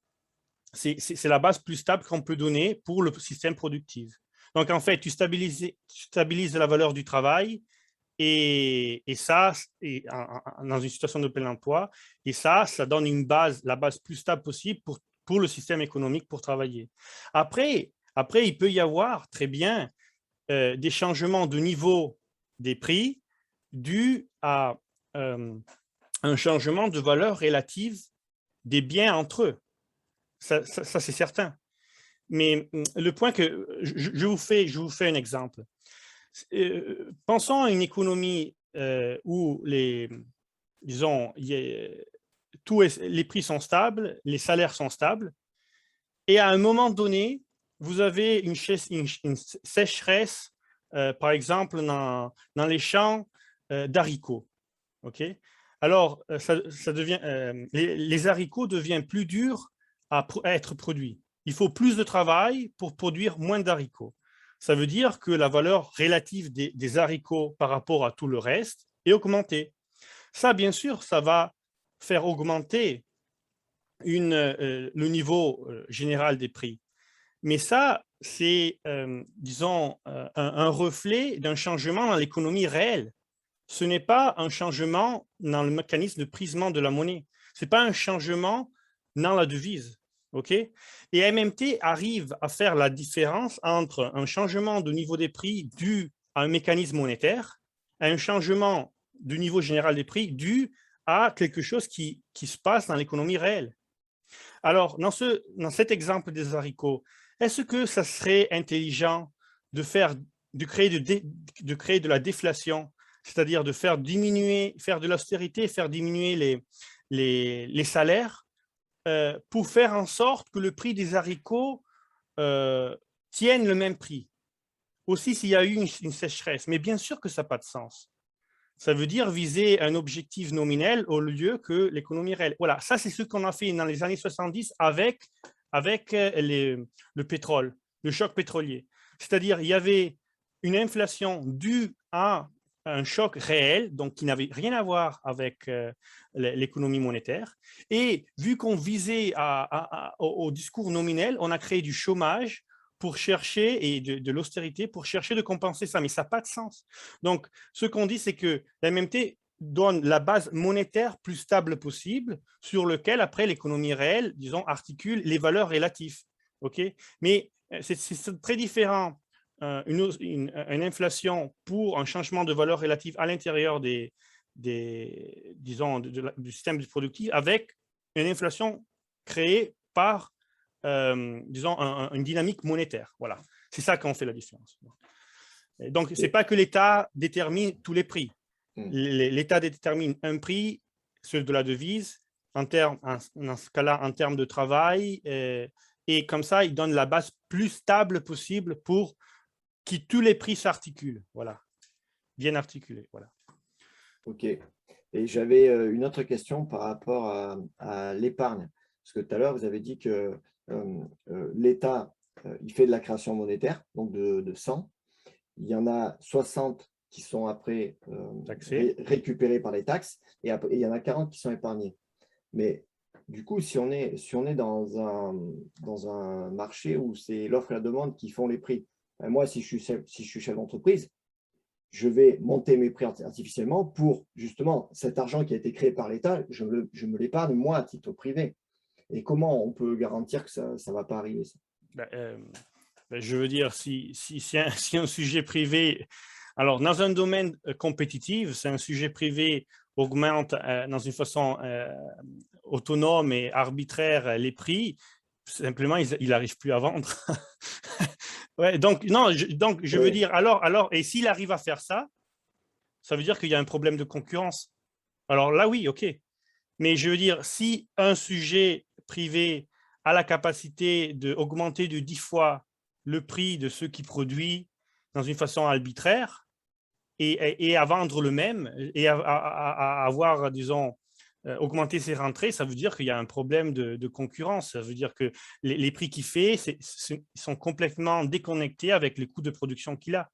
c'est la base plus stable qu'on peut donner pour le système productif. Donc, en fait, tu stabilises la valeur du travail et ça, dans une situation de plein emploi, et ça donne la base plus stable possible pour le système économique pour travailler. Après, il peut y avoir très bien des changements de niveau des prix dus à un changement de valeur relative des biens entre eux. Ça c'est certain. Mais le point que je vous fais un exemple. Pensons à une économie où les prix sont stables, les salaires sont stables, et à un moment donné, vous avez une sécheresse, par exemple, dans les champs d'haricots. Okay? Alors, les haricots deviennent plus durs à être produits. Il faut plus de travail pour produire moins d'haricots. Ça veut dire que la valeur relative des haricots par rapport à tout le reste est augmentée. Ça, bien sûr, ça va faire augmenter le niveau général des prix. Mais ça, c'est, disons, un reflet d'un changement dans l'économie réelle. Ce n'est pas un changement dans le mécanisme de prisement de la monnaie. Ce n'est pas un changement dans la devise. Okay? Et MMT arrive à faire la différence entre un changement de niveau des prix dû à un mécanisme monétaire et un changement du niveau général des prix dû à quelque chose qui se passe dans l'économie réelle. Alors, dans cet exemple des haricots, est-ce que ça serait intelligent de créer de la déflation, c'est-à-dire de faire de l'austérité, faire diminuer les salaires pour faire en sorte que le prix des haricots tienne le même prix, aussi s'il y a eu une sécheresse. Mais bien sûr que ça n'a pas de sens. Ça veut dire viser un objectif nominel au lieu que l'économie réelle. Voilà, ça c'est ce qu'on a fait dans les années 70 avec le pétrole, le choc pétrolier. C'est-à-dire il y avait une inflation due à un choc réel, donc qui n'avait rien à voir avec l'économie monétaire. Et vu qu'on visait au discours nominel, on a créé du chômage pour chercher, et de l'austérité pour chercher de compenser ça, mais ça n'a pas de sens. Donc, ce qu'on dit, c'est que la MMT donne la base monétaire plus stable possible sur lequel, après, l'économie réelle, disons, articule les valeurs relatives. Okay, mais c'est très différent une inflation pour un changement de valeur relative à l'intérieur disons, du système productif avec une inflation créée par, disons, une dynamique monétaire. Voilà, c'est ça qu'on fait la différence. Et donc, ce n'est pas que l'État détermine tous les prix. L'État détermine un prix, celui de la devise, dans ce cas-là, en termes de travail, et comme ça, il donne la base plus stable possible pour que tous les prix s'articulent. Voilà, bien articulés. Voilà. OK. Et j'avais une autre question par rapport à l'épargne. Parce que tout à l'heure, vous avez dit que l'État, il fait de la création monétaire, donc de 100. Il y en a 60 qui sont après récupérés par les taxes, et il y en a 40 qui sont épargnés. Mais du coup, si on est dans un marché où c'est l'offre et la demande qui font les prix, moi, si je suis chef d'entreprise, je vais monter mes prix artificiellement pour justement cet argent qui a été créé par l'État, je me l'épargne moi à titre privé. Et comment on peut garantir que ça ne va pas arriver ça? Je veux dire, si un sujet privé, alors dans un domaine compétitif, si un sujet privé augmente dans une façon autonome et arbitraire les prix, simplement, il n'arrive plus à vendre. Ouais, donc, non, je veux dire, alors, et s'il arrive à faire ça, ça veut dire qu'il y a un problème de concurrence. Alors là, oui, OK. Mais je veux dire, si un sujet privé a la capacité d'augmenter de 10 fois le prix de ce qui produit dans une façon arbitraire et à vendre le même et à avoir, disons, augmenter ses rentrées, ça veut dire qu'il y a un problème de concurrence. Ça veut dire que les prix qu'il fait sont complètement déconnectés avec les coûts de production qu'il a.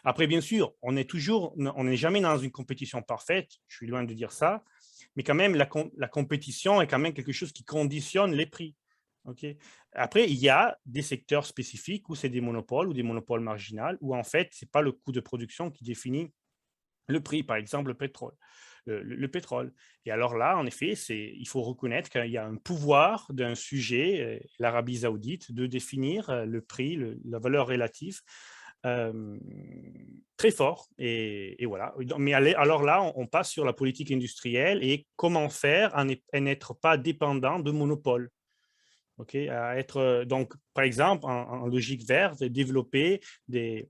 Après, bien sûr, on n'est jamais dans une compétition parfaite, je suis loin de dire ça, mais quand même, la compétition est quand même quelque chose qui conditionne les prix. Okay. Après, il y a des secteurs spécifiques où c'est des monopoles ou des monopoles marginaux, où en fait, ce n'est pas le coût de production qui définit le prix, par exemple le pétrole. Le pétrole. Et alors là, en effet, il faut reconnaître qu'il y a un pouvoir d'un sujet, l'Arabie saoudite, de définir le prix, la valeur relative, très fort. Et voilà. Mais alors là, on passe sur la politique industrielle et comment faire à n'être pas dépendant de monopoles. Okay, à être, donc, par exemple, en logique verte, développer des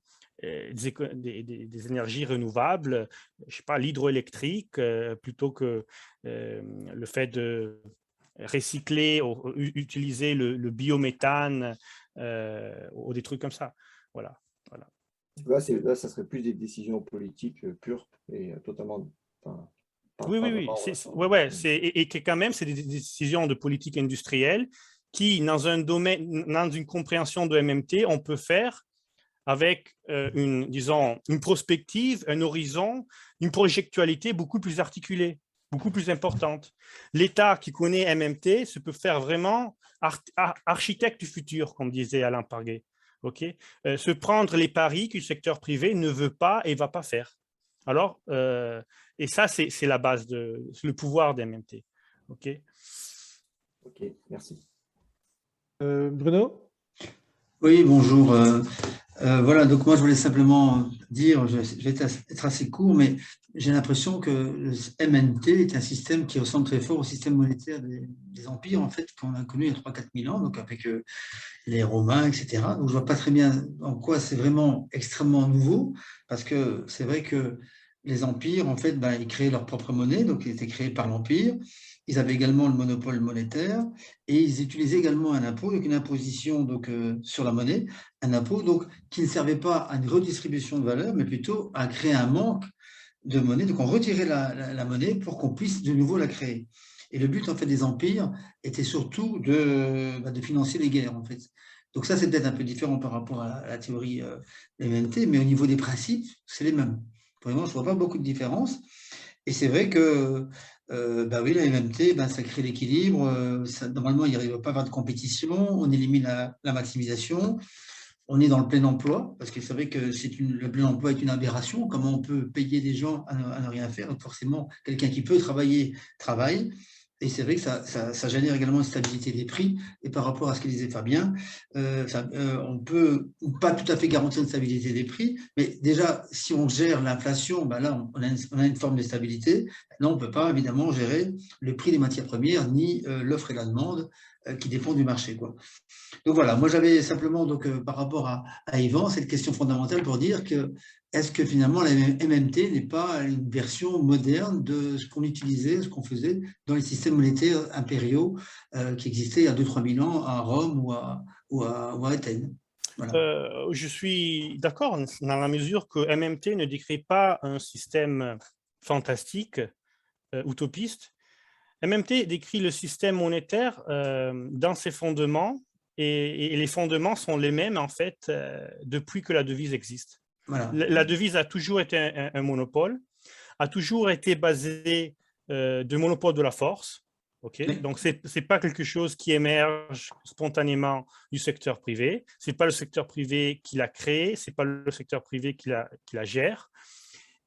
énergies renouvelables, je sais pas, l'hydroélectrique, plutôt que le fait de recycler ou utiliser le biométhane ou des trucs comme ça. Voilà. Là, ça serait plus des décisions politiques pures et totalement... Oui. Et que quand même, c'est des décisions de politique industrielle qui, dans un domaine, dans une compréhension de MMT, on peut faire avec une prospective, un horizon, une projectualité beaucoup plus articulée, beaucoup plus importante. L'État qui connaît MMT se peut faire vraiment architecte du futur, comme disait Alain Parguet. Okay, se prendre les paris que le secteur privé ne veut pas et ne va pas faire. Alors, et ça, c'est la base, le pouvoir des MMT. OK, merci. Bruno? Oui, bonjour. Voilà, donc moi je voulais simplement dire, je vais être assez court, mais j'ai l'impression que le MMT est un système qui ressemble très fort au système monétaire des empires, en fait, qu'on a connu il y a 3-4 000 ans, donc avec les Romains, etc. Donc je ne vois pas très bien en quoi c'est vraiment extrêmement nouveau, parce que c'est vrai que les empires, en fait, ils créaient leur propre monnaie, donc ils étaient créés par l'empire. Ils avaient également le monopole monétaire et ils utilisaient également un impôt, donc une imposition donc, sur la monnaie, un impôt donc, qui ne servait pas à une redistribution de valeur, mais plutôt à créer un manque de monnaie. Donc on retirait la monnaie pour qu'on puisse de nouveau la créer. Et le but en fait, des empires était surtout de financer les guerres. En fait. Donc ça, c'est peut-être un peu différent par rapport à la théorie MMT, mais au niveau des principes, c'est les mêmes. Vraiment, je ne vois pas beaucoup de différence. Et c'est vrai que oui, la MMT, ça crée l'équilibre. Normalement, il n'arrive pas à avoir de compétition. On élimine la maximisation. on est dans le plein emploi, parce que c'est vrai que le plein emploi est une aberration. Comment on peut payer des gens à ne rien faire? Donc forcément, quelqu'un qui peut travailler, travaille. Et c'est vrai que ça génère également une stabilité des prix. Et par rapport à ce que disait Fabien, on peut pas tout à fait garantir une stabilité des prix, mais déjà, si on gère l'inflation, ben là, on a une forme de stabilité. Là, on ne peut pas évidemment gérer le prix des matières premières, ni l'offre et la demande qui dépendent du marché, quoi. Donc voilà, moi j'avais simplement, par rapport à Yvan, cette question fondamentale pour dire que est-ce que finalement la MMT n'est pas une version moderne de ce qu'on utilisait, ce qu'on faisait dans les systèmes monétaires impériaux qui existaient il y a 2-3 000 ans à Rome ou à Athènes? Voilà. Je suis d'accord dans la mesure que MMT ne décrit pas un système fantastique, utopiste. MMT décrit le système monétaire dans ses fondements, et les fondements sont les mêmes en fait depuis que la devise existe. Voilà. La devise a toujours été un monopole, a toujours été basée de monopole de la force. Okay. Oui. Donc, ce n'est pas quelque chose qui émerge spontanément du secteur privé. Ce n'est pas le secteur privé qui l'a créé, ce n'est pas le secteur privé qui la gère.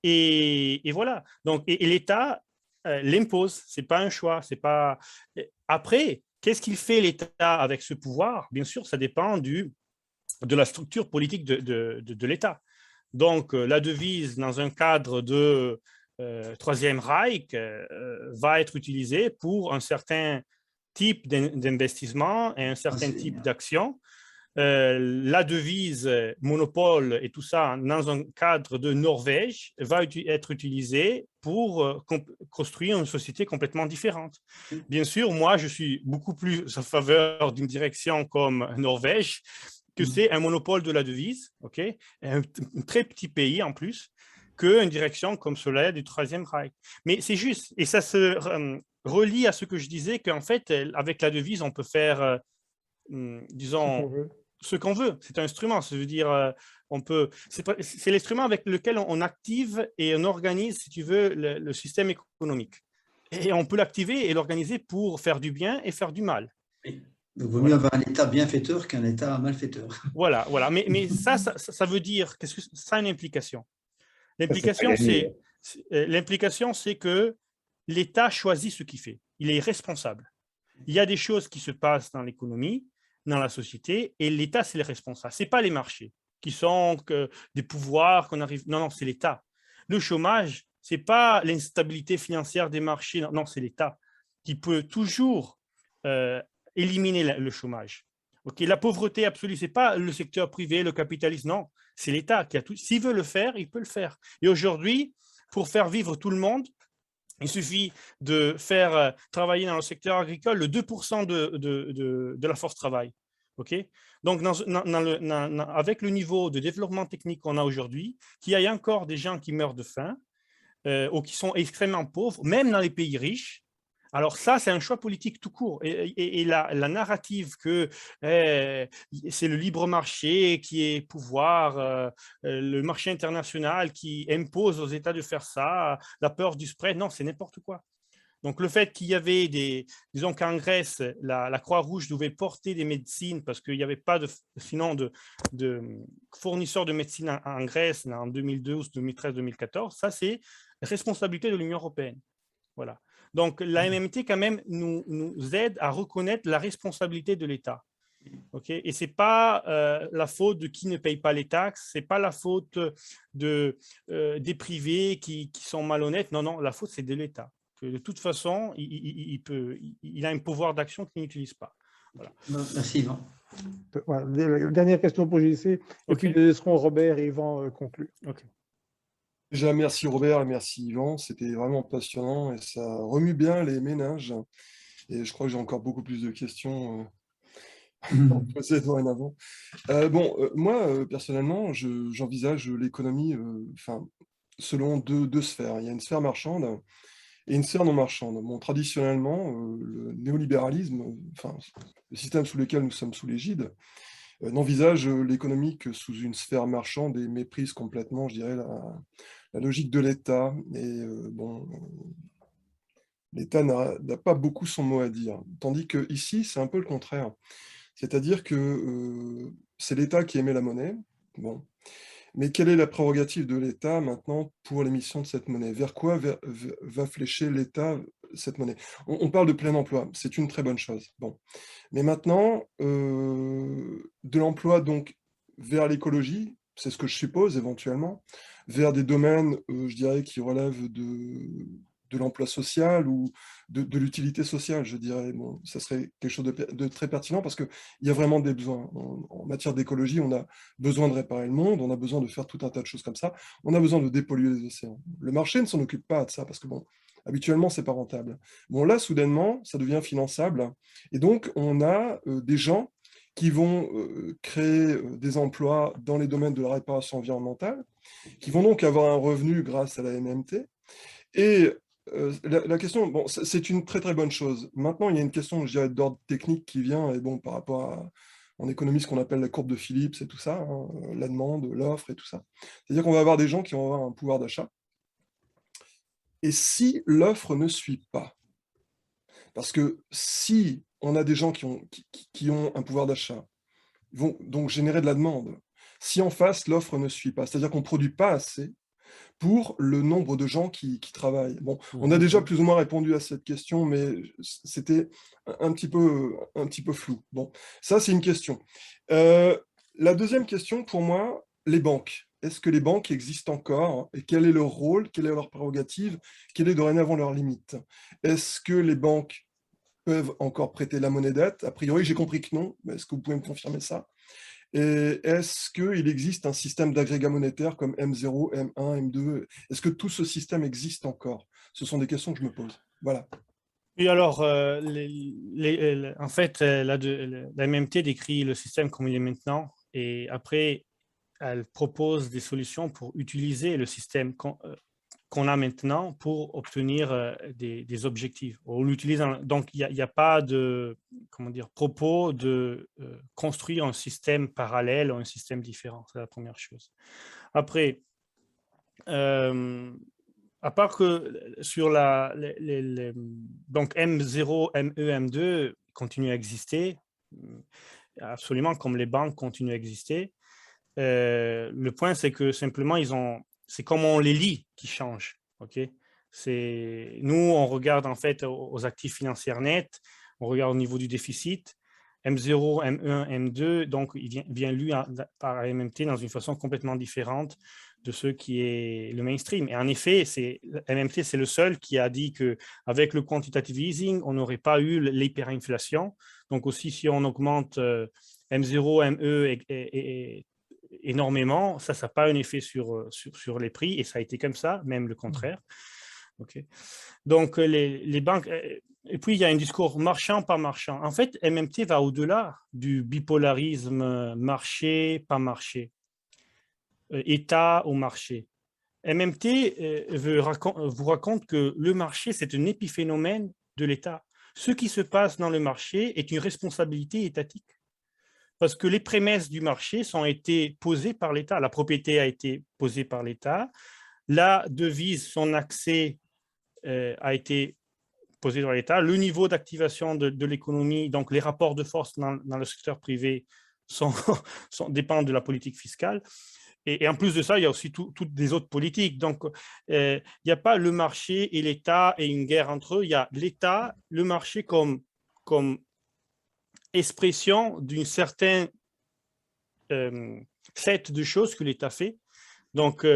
Et voilà. Donc, et l'État l'impose, ce n'est pas un choix. Pas... Après, qu'est-ce qu'il fait l'État avec ce pouvoir? Bien sûr, ça dépend de la structure politique de l'État. Donc, la devise dans un cadre de Troisième Reich va être utilisée pour un certain type d'investissement et un certain type d'action. La devise monopole et tout ça dans un cadre de Norvège va être utilisée pour construire une société complètement différente. Bien sûr, moi, je suis beaucoup plus en faveur d'une direction comme Norvège, que c'est un monopole de la devise, okay? Un très petit pays en plus, qu'une direction comme celle du Troisième Reich. Mais c'est juste, et ça se relie à ce que je disais, qu'en fait, avec la devise, on peut faire, disons, ce qu'on veut. C'est un instrument, ça veut dire, c'est l'instrument avec lequel on active et on organise, si tu veux, le système économique. Et on peut l'activer et l'organiser pour faire du bien et faire du mal. Donc, il vaut mieux avoir un État bienfaiteur qu'un État malfaiteur. Voilà. Mais ça veut dire, qu'est-ce que ça a une implication? L'implication, c'est que l'État choisit ce qu'il fait. Il est responsable. Il y a des choses qui se passent dans l'économie, dans la société, et l'État, c'est le responsable. Ce n'est pas les marchés qui sont des pouvoirs qu'on arrive... Non, c'est l'État. Le chômage, ce n'est pas l'instabilité financière des marchés. Non, c'est l'État qui peut toujours éliminer le chômage. Okay, la pauvreté absolue, ce n'est pas le secteur privé, le capitalisme, non, c'est l'État qui a tout. S'il veut le faire, il peut le faire. Et aujourd'hui, pour faire vivre tout le monde, il suffit de faire travailler dans le secteur agricole le 2% de la force travail. Okay? Donc, avec le niveau de développement technique qu'on a aujourd'hui, qu'il y a encore des gens qui meurent de faim ou qui sont extrêmement pauvres, même dans les pays riches. Alors ça, c'est un choix politique tout court. Et la narrative que c'est le libre marché qui est pouvoir, le marché international qui impose aux États de faire ça, la peur du spread, non, c'est n'importe quoi. Donc le fait qu'il y avait disons qu'en Grèce, la Croix-Rouge devait porter des médecines parce qu'il n'y avait pas sinon de fournisseurs de médecine en Grèce en 2012, 2013, 2014, ça c'est responsabilité de l'Union européenne. Voilà. Donc, la MMT, quand même, nous aide à reconnaître la responsabilité de l'État. Okay? Et ce n'est pas la faute de qui ne paye pas les taxes, ce n'est pas la faute des privés qui sont malhonnêtes. Non, la faute, c'est de l'État. De toute façon, il a un pouvoir d'action qu'il n'utilise pas. Voilà. Merci, Yvan. Voilà, dernière question pour JC, et puis nous laisserons Robert et Yvan conclure. Okay. Déjà, merci Robert et merci Yvan, c'était vraiment passionnant et ça remue bien les méninges. Et je crois que j'ai encore beaucoup plus de questions à poser dorénavant. Moi, personnellement, j'envisage l'économie selon deux sphères. Il y a une sphère marchande et une sphère non marchande. Bon, traditionnellement, le néolibéralisme, le système sous lequel nous sommes sous l'égide, n'envisage l'économie que sous une sphère marchande et méprise complètement, je dirais, la logique de l'État. Et l'État n'a pas beaucoup son mot à dire. Tandis qu'ici, c'est un peu le contraire. C'est-à-dire que c'est l'État qui émet la monnaie. Bon. Mais quelle est la prérogative de l'État maintenant pour l'émission de cette monnaie? Vers quoi va flécher l'État cette monnaie? On parle de plein emploi, c'est une très bonne chose. Bon. Mais maintenant, de l'emploi donc vers l'écologie, c'est ce que je suppose éventuellement, vers des domaines, je dirais, qui relèvent de l'emploi social ou de l'utilité sociale, je dirais. Bon, ça serait quelque chose de très pertinent parce qu'il y a vraiment des besoins. En matière d'écologie, on a besoin de réparer le monde, on a besoin de faire tout un tas de choses comme ça, on a besoin de dépolluer les océans. Le marché ne s'en occupe pas de ça parce que, bon, habituellement, c'est pas rentable. Bon, là, soudainement, ça devient finançable. Et donc, on a des gens qui vont créer des emplois dans les domaines de la réparation environnementale, qui vont donc avoir un revenu grâce à la MMT. Et la question, bon, c'est une très très bonne chose. Maintenant, il y a une question, je dirais, d'ordre technique qui vient, et bon, par rapport en économie, ce qu'on appelle la courbe de Phillips et tout ça, hein, la demande, l'offre et tout ça. C'est-à-dire qu'on va avoir des gens qui vont avoir un pouvoir d'achat. Et si l'offre ne suit pas, parce que si on a des gens qui ont un pouvoir d'achat, ils vont donc générer de la demande. Si en face, l'offre ne suit pas, c'est-à-dire qu'on ne produit pas assez pour le nombre de gens qui travaillent. Bon, on a déjà plus ou moins répondu à cette question, mais c'était un petit peu flou. Bon, ça, c'est une question. La deuxième question, pour moi, les banques. Est-ce que les banques existent encore? Et quel est leur rôle? Quelle est leur prérogative? Quelle est dorénavant leur limite? Est-ce que les banques peuvent encore prêter la monnaie dette? A priori, j'ai compris que non, mais est-ce que vous pouvez me confirmer ça? Et est-ce qu'il existe un système d'agrégat monétaire comme M0, M1, M2? Est-ce que tout ce système existe encore? Ce sont des questions que je me pose. Voilà. Oui, alors, en fait, la MMT décrit le système comme il est maintenant, et après, elle propose des solutions pour utiliser le système qu'on a maintenant pour obtenir des objectifs. On l'utilise, donc il n'y a pas de, comment dire, propos de construire un système parallèle ou un système différent. C'est la première chose. Après, à part que sur donc M0, ME, M2 continuent à exister, absolument comme les banques continuent à exister. Le point, c'est que simplement, c'est comment on les lit qui change. Okay? Nous, on regarde en fait aux actifs financiers nets, on regarde au niveau du déficit. M0, M1, M2, donc il vient lu par MMT dans une façon complètement différente de ce qui est le mainstream. Et en effet, MMT, c'est le seul qui a dit qu'avec le quantitative easing, on n'aurait pas eu l'hyperinflation. Donc aussi, si on augmente M0, ME énormément, ça n'a pas un effet sur les prix, et ça a été comme ça, même le contraire. Okay. Donc, les banques... Et puis, il y a un discours marchand, pas marchand. En fait, MMT va au-delà du bipolarisme marché, pas marché, État au marché. MMT vous raconte que le marché, c'est un épiphénomène de l'État. Ce qui se passe dans le marché est une responsabilité étatique. Parce que les prémices du marché ont été posées par l'État. La propriété a été posée par l'État. La devise, son accès a été posé par l'État. Le niveau d'activation de l'économie, donc les rapports de force dans le secteur privé dépendent de la politique fiscale. Et en plus de ça, il y a aussi toutes des autres politiques. Donc, il n'y a pas le marché et l'État et une guerre entre eux. Il y a l'État, le marché comme expression d'une certaine set de choses que l'État fait. Donc,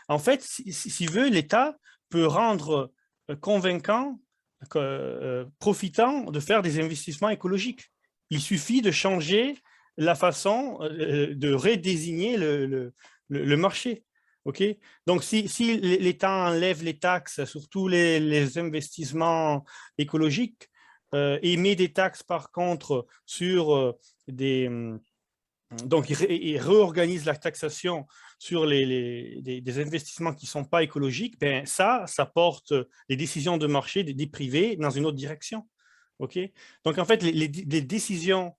en fait, s'il veut, l'État peut rendre convaincant, profitant de faire des investissements écologiques. Il suffit de changer la façon de redésigner le marché. Okay? Donc, si l'État enlève les taxes sur tous les investissements écologiques et met des taxes, par contre, sur donc, il réorganise la taxation sur des investissements qui ne sont pas écologiques, ben ça porte les décisions de marché des privés dans une autre direction. Okay? Donc, en fait, les décisions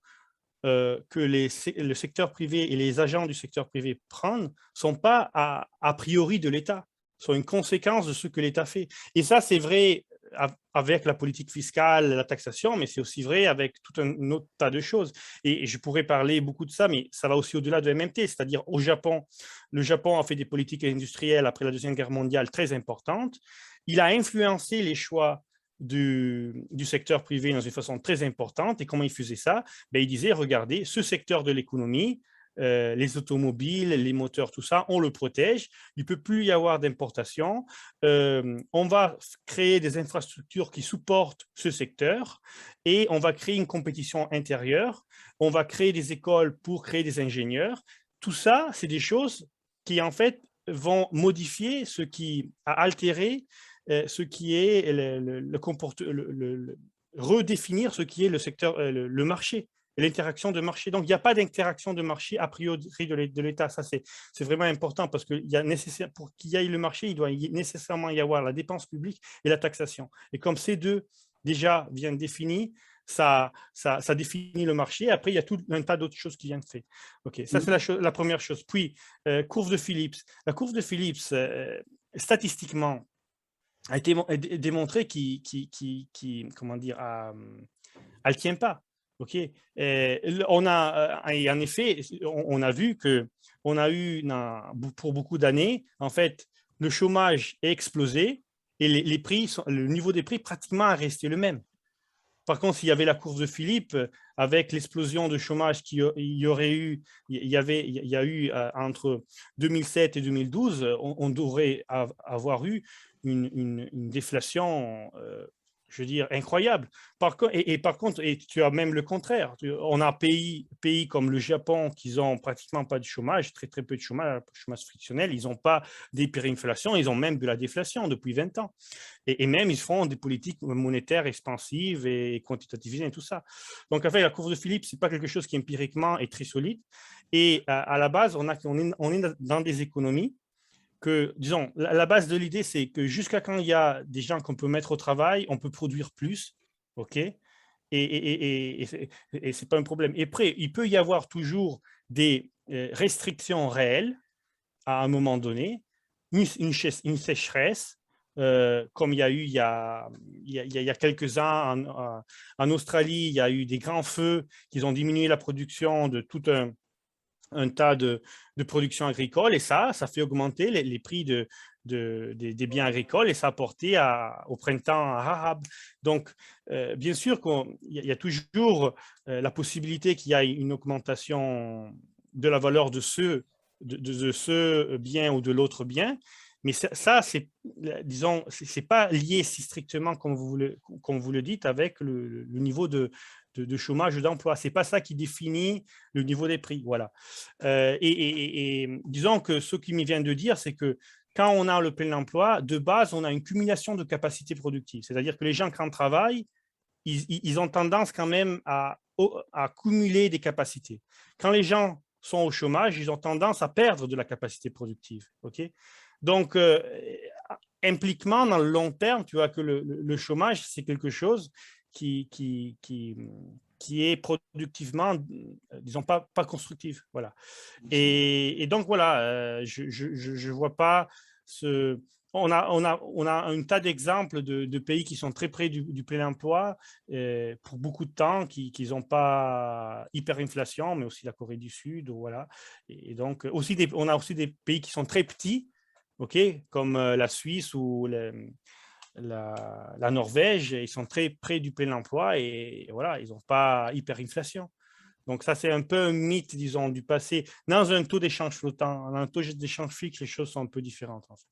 que le secteur privé et les agents du secteur privé prennent ne sont pas a priori de l'État, sont une conséquence de ce que l'État fait. Et ça, c'est vrai avec la politique fiscale, la taxation, mais c'est aussi vrai avec tout un autre tas de choses. Et je pourrais parler beaucoup de ça, mais ça va aussi au-delà de MMT, c'est-à-dire au Japon. Le Japon a fait des politiques industrielles après la Deuxième Guerre mondiale très importantes. Il a influencé les choix du secteur privé dans une façon très importante. Et comment il faisait ça? Ben, il disait, regardez, ce secteur de l'économie, les automobiles, les moteurs, tout ça, on le protège. Il ne peut plus y avoir d'importation. On va créer des infrastructures qui supportent ce secteur et on va créer une compétition intérieure. On va créer des écoles pour créer des ingénieurs. Tout ça, c'est des choses qui, en fait, vont modifier ce qui a altéré ce qui est redéfinir ce qui est le secteur, le marché, l'interaction de marché. Donc, il n'y a pas d'interaction de marché a priori de l'État. Ça, c'est vraiment important parce que pour qu'il y ait le marché, il doit nécessairement y avoir la dépense publique et la taxation. Et comme ces deux déjà viennent définis, ça définit le marché. Après, il y a tout un tas d'autres choses qui viennent faire. OK, ça, c'est la première chose. Puis, courbe de Phillips. La courbe de Phillips, statistiquement, a été démontré comment dire, elle ne tient pas. OK? On a, et en effet, on a vu qu'on a eu, pour beaucoup d'années, en fait, le chômage est explosé et les prix, le niveau des prix pratiquement a resté le même. Par contre, s'il y avait la courbe de Phillips, avec l'explosion de chômage qu'il y aurait eu, il y a eu entre 2007 et 2012, on devrait avoir eu une déflation, je veux dire, incroyable. Par contre, et tu as même le contraire. On a pays comme le Japon qui n'ont pratiquement pas de chômage, très très peu de chômage frictionnel. Ils n'ont pas d'hyperinflation, ils ont même de la déflation depuis 20 ans. Et même, ils font des politiques monétaires expansives et quantitatives et tout ça. Donc, en fait, la courbe de Phillips, ce n'est pas quelque chose qui empiriquement est très solide. Et à la base, on est dans des économies que, disons, la base de l'idée, c'est que jusqu'à quand il y a des gens qu'on peut mettre au travail, on peut produire plus, OK? Et ce n'est pas un problème. Et après, il peut y avoir toujours des restrictions réelles à un moment donné, une sécheresse, comme il y a eu il y a quelques ans en Australie, il y a eu des grands feux qui ont diminué la production de tout un tas de production agricole et ça fait augmenter les prix des biens agricoles et ça a porté au printemps arabe. Donc, bien sûr qu'il y a toujours la possibilité qu'il y ait une augmentation de la valeur de ce bien ou de l'autre bien, mais ça c'est, disons, c'est pas lié si strictement, comme vous le dites, avec le niveau de chômage ou d'emploi. Ce n'est pas ça qui définit le niveau des prix. Voilà. Et disons que ce qui me vient de dire, c'est que quand on a le plein emploi, de base, on a une cumulation de capacités productives. C'est-à-dire que les gens, quand ils travaillent, ils ont tendance quand même à cumuler des capacités. Quand les gens sont au chômage, ils ont tendance à perdre de la capacité productive. Okay? Donc, impliquement, dans le long terme, tu vois que le chômage, c'est quelque chose qui est productivement, disons, pas constructif. Voilà. Et donc, voilà, je vois pas on a un tas d'exemples de pays qui sont très près du plein emploi pour beaucoup de temps, qui n'ont pas hyperinflation, mais aussi la Corée du Sud. Voilà. Et donc, on a aussi des pays qui sont très petits, okay, comme la Suisse ou la Norvège, ils sont très près du plein emploi et voilà, ils n'ont pas hyperinflation. Donc ça, c'est un peu un mythe, disons, du passé. Dans un taux d'échange flottant, dans un taux d'échange fixe, les choses sont un peu différentes, en fait.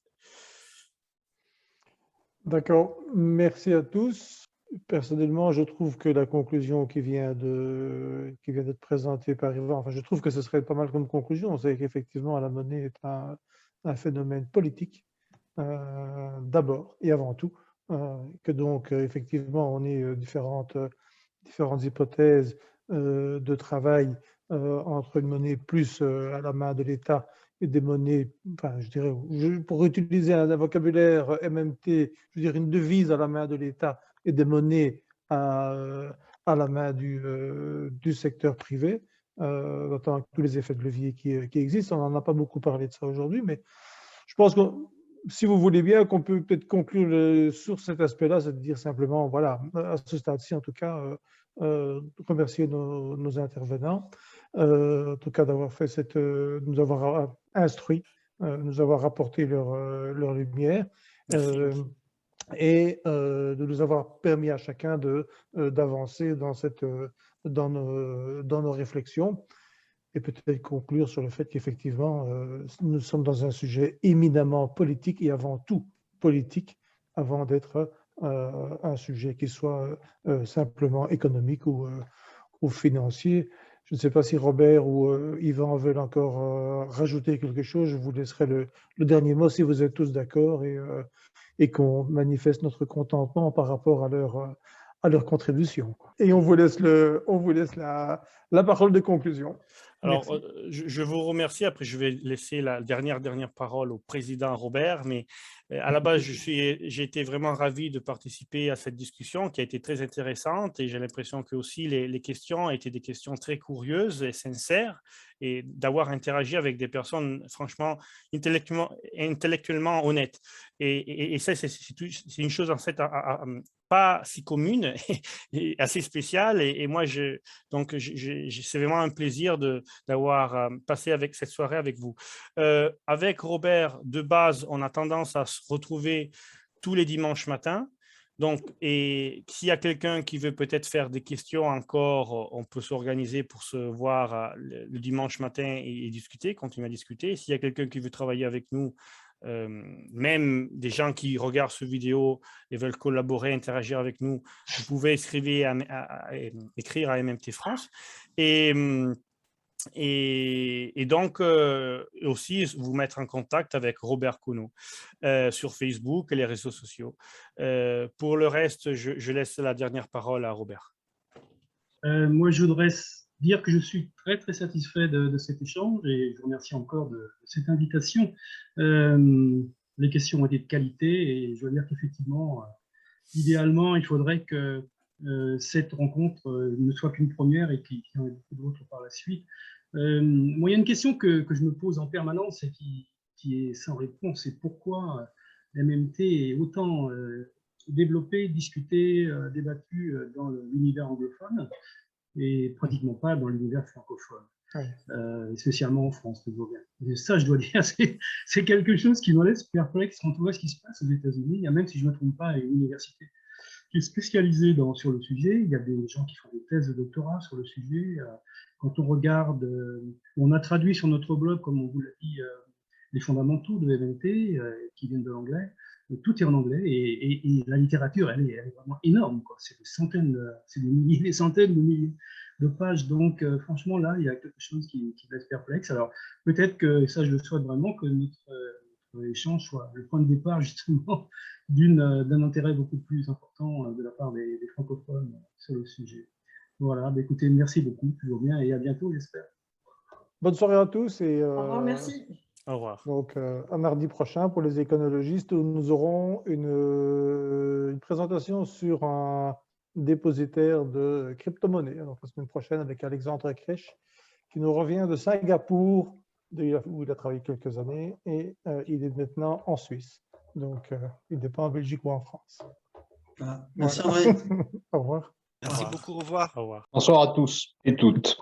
D'accord, merci à tous. Personnellement, je trouve que la conclusion qui vient d'être présentée par Yvan, enfin, je trouve que ce serait pas mal comme conclusion, c'est qu'effectivement, la monnaie est un phénomène politique, d'abord et avant tout, que donc, effectivement, on ait différentes hypothèses de travail entre une monnaie plus à la main de l'État et des monnaies, enfin, je dirais, pour utiliser un vocabulaire MMT, je dirais une devise à la main de l'État et des monnaies à la main du secteur privé, notamment tous les effets de levier qui existent. On n'en a pas beaucoup parlé de ça aujourd'hui, mais je pense que si vous voulez bien, qu'on peut peut-être conclure sur cet aspect-là, c'est de dire simplement, voilà, à ce stade-ci, en tout cas, remercier nos intervenants, en tout cas d'avoir fait nous avoir instruits, nous avoir apporté leur lumière, et de nous avoir permis à chacun d'avancer dans nos réflexions. Et peut-être conclure sur le fait qu'effectivement, nous sommes dans un sujet éminemment politique et avant tout politique, avant d'être un sujet qui soit simplement économique ou financier. Je ne sais pas si Robert ou Yvan veulent encore rajouter quelque chose. Je vous laisserai le dernier mot si vous êtes tous d'accord et qu'on manifeste notre contentement par rapport à leur contribution. Et on vous laisse la parole de conclusion. Alors, je vous remercie. Après, je vais laisser la dernière parole au président Robert. Mais à la base, j'ai été vraiment ravi de participer à cette discussion qui a été très intéressante. Et j'ai l'impression que aussi les questions étaient des questions très curieuses et sincères. Et d'avoir interagi avec des personnes, franchement, intellectuellement honnêtes. Et ça, c'est une chose, en fait, pas si commune et assez spéciale. Et moi, c'est vraiment un plaisir d'avoir passé cette soirée avec vous. Avec Robert, de base, on a tendance à se retrouver tous les dimanches matins. Donc, et s'il y a quelqu'un qui veut peut-être faire des questions encore, on peut s'organiser pour se voir le dimanche matin et discuter, continuer à discuter. S'il y a quelqu'un qui veut travailler avec nous, même des gens qui regardent ce vidéo et veulent collaborer, interagir avec nous, vous pouvez écrire à MMT France. Et donc, aussi vous mettre en contact avec Robert Cuno sur Facebook et les réseaux sociaux. Pour le reste, je laisse la dernière parole à Robert. Moi, je voudrais dire que je suis très, très satisfait de cet échange et je vous remercie encore de cette invitation. Les questions ont été de qualité et je veux dire qu'effectivement, idéalement, il faudrait que cette rencontre ne soit qu'une première et qu'il y en ait beaucoup d'autres par la suite. Moi, il y a une question que je me pose en permanence et qui est sans réponse, c'est pourquoi MMT est autant développé, discuté, débattu dans l'univers anglophone et pratiquement pas dans l'univers francophone, spécialement en France. Et ça, je dois dire, c'est quelque chose qui me laisse perplexe quand on voit ce qui se passe aux États-Unis. Même si je ne me trompe pas, à une université qui est spécialisée sur le sujet. Il y a des gens qui font des thèses de doctorat sur le sujet. Quand on regarde, on a traduit sur notre blog, comme on vous l'a dit, les fondamentaux de MMT qui viennent de l'anglais. Tout est en anglais et la littérature, elle est vraiment énorme. C'est des centaines, c'est des milliers, des centaines de milliers de pages. Donc, franchement, là, il y a quelque chose qui laisse perplexe. Alors, peut-être que, ça, je le souhaite vraiment, que notre échange soit le point de départ, justement, d'un intérêt beaucoup plus important de la part des francophones sur le sujet. Voilà, écoutez, merci beaucoup, toujours bien, et à bientôt, j'espère. Bonne soirée à tous et au revoir, merci. Au revoir. Donc, à mardi prochain pour les éconologistes, où nous aurons une présentation sur un dépositaire de crypto-monnaies. Donc, la semaine prochaine avec Alexandre Krech, qui nous revient de Singapour, où il a travaillé quelques années, et il est maintenant en Suisse. Donc, il n'est pas en Belgique ou en France. Voilà. Merci André. Au revoir. Merci beaucoup, au revoir. Au revoir. Bonsoir à tous et toutes.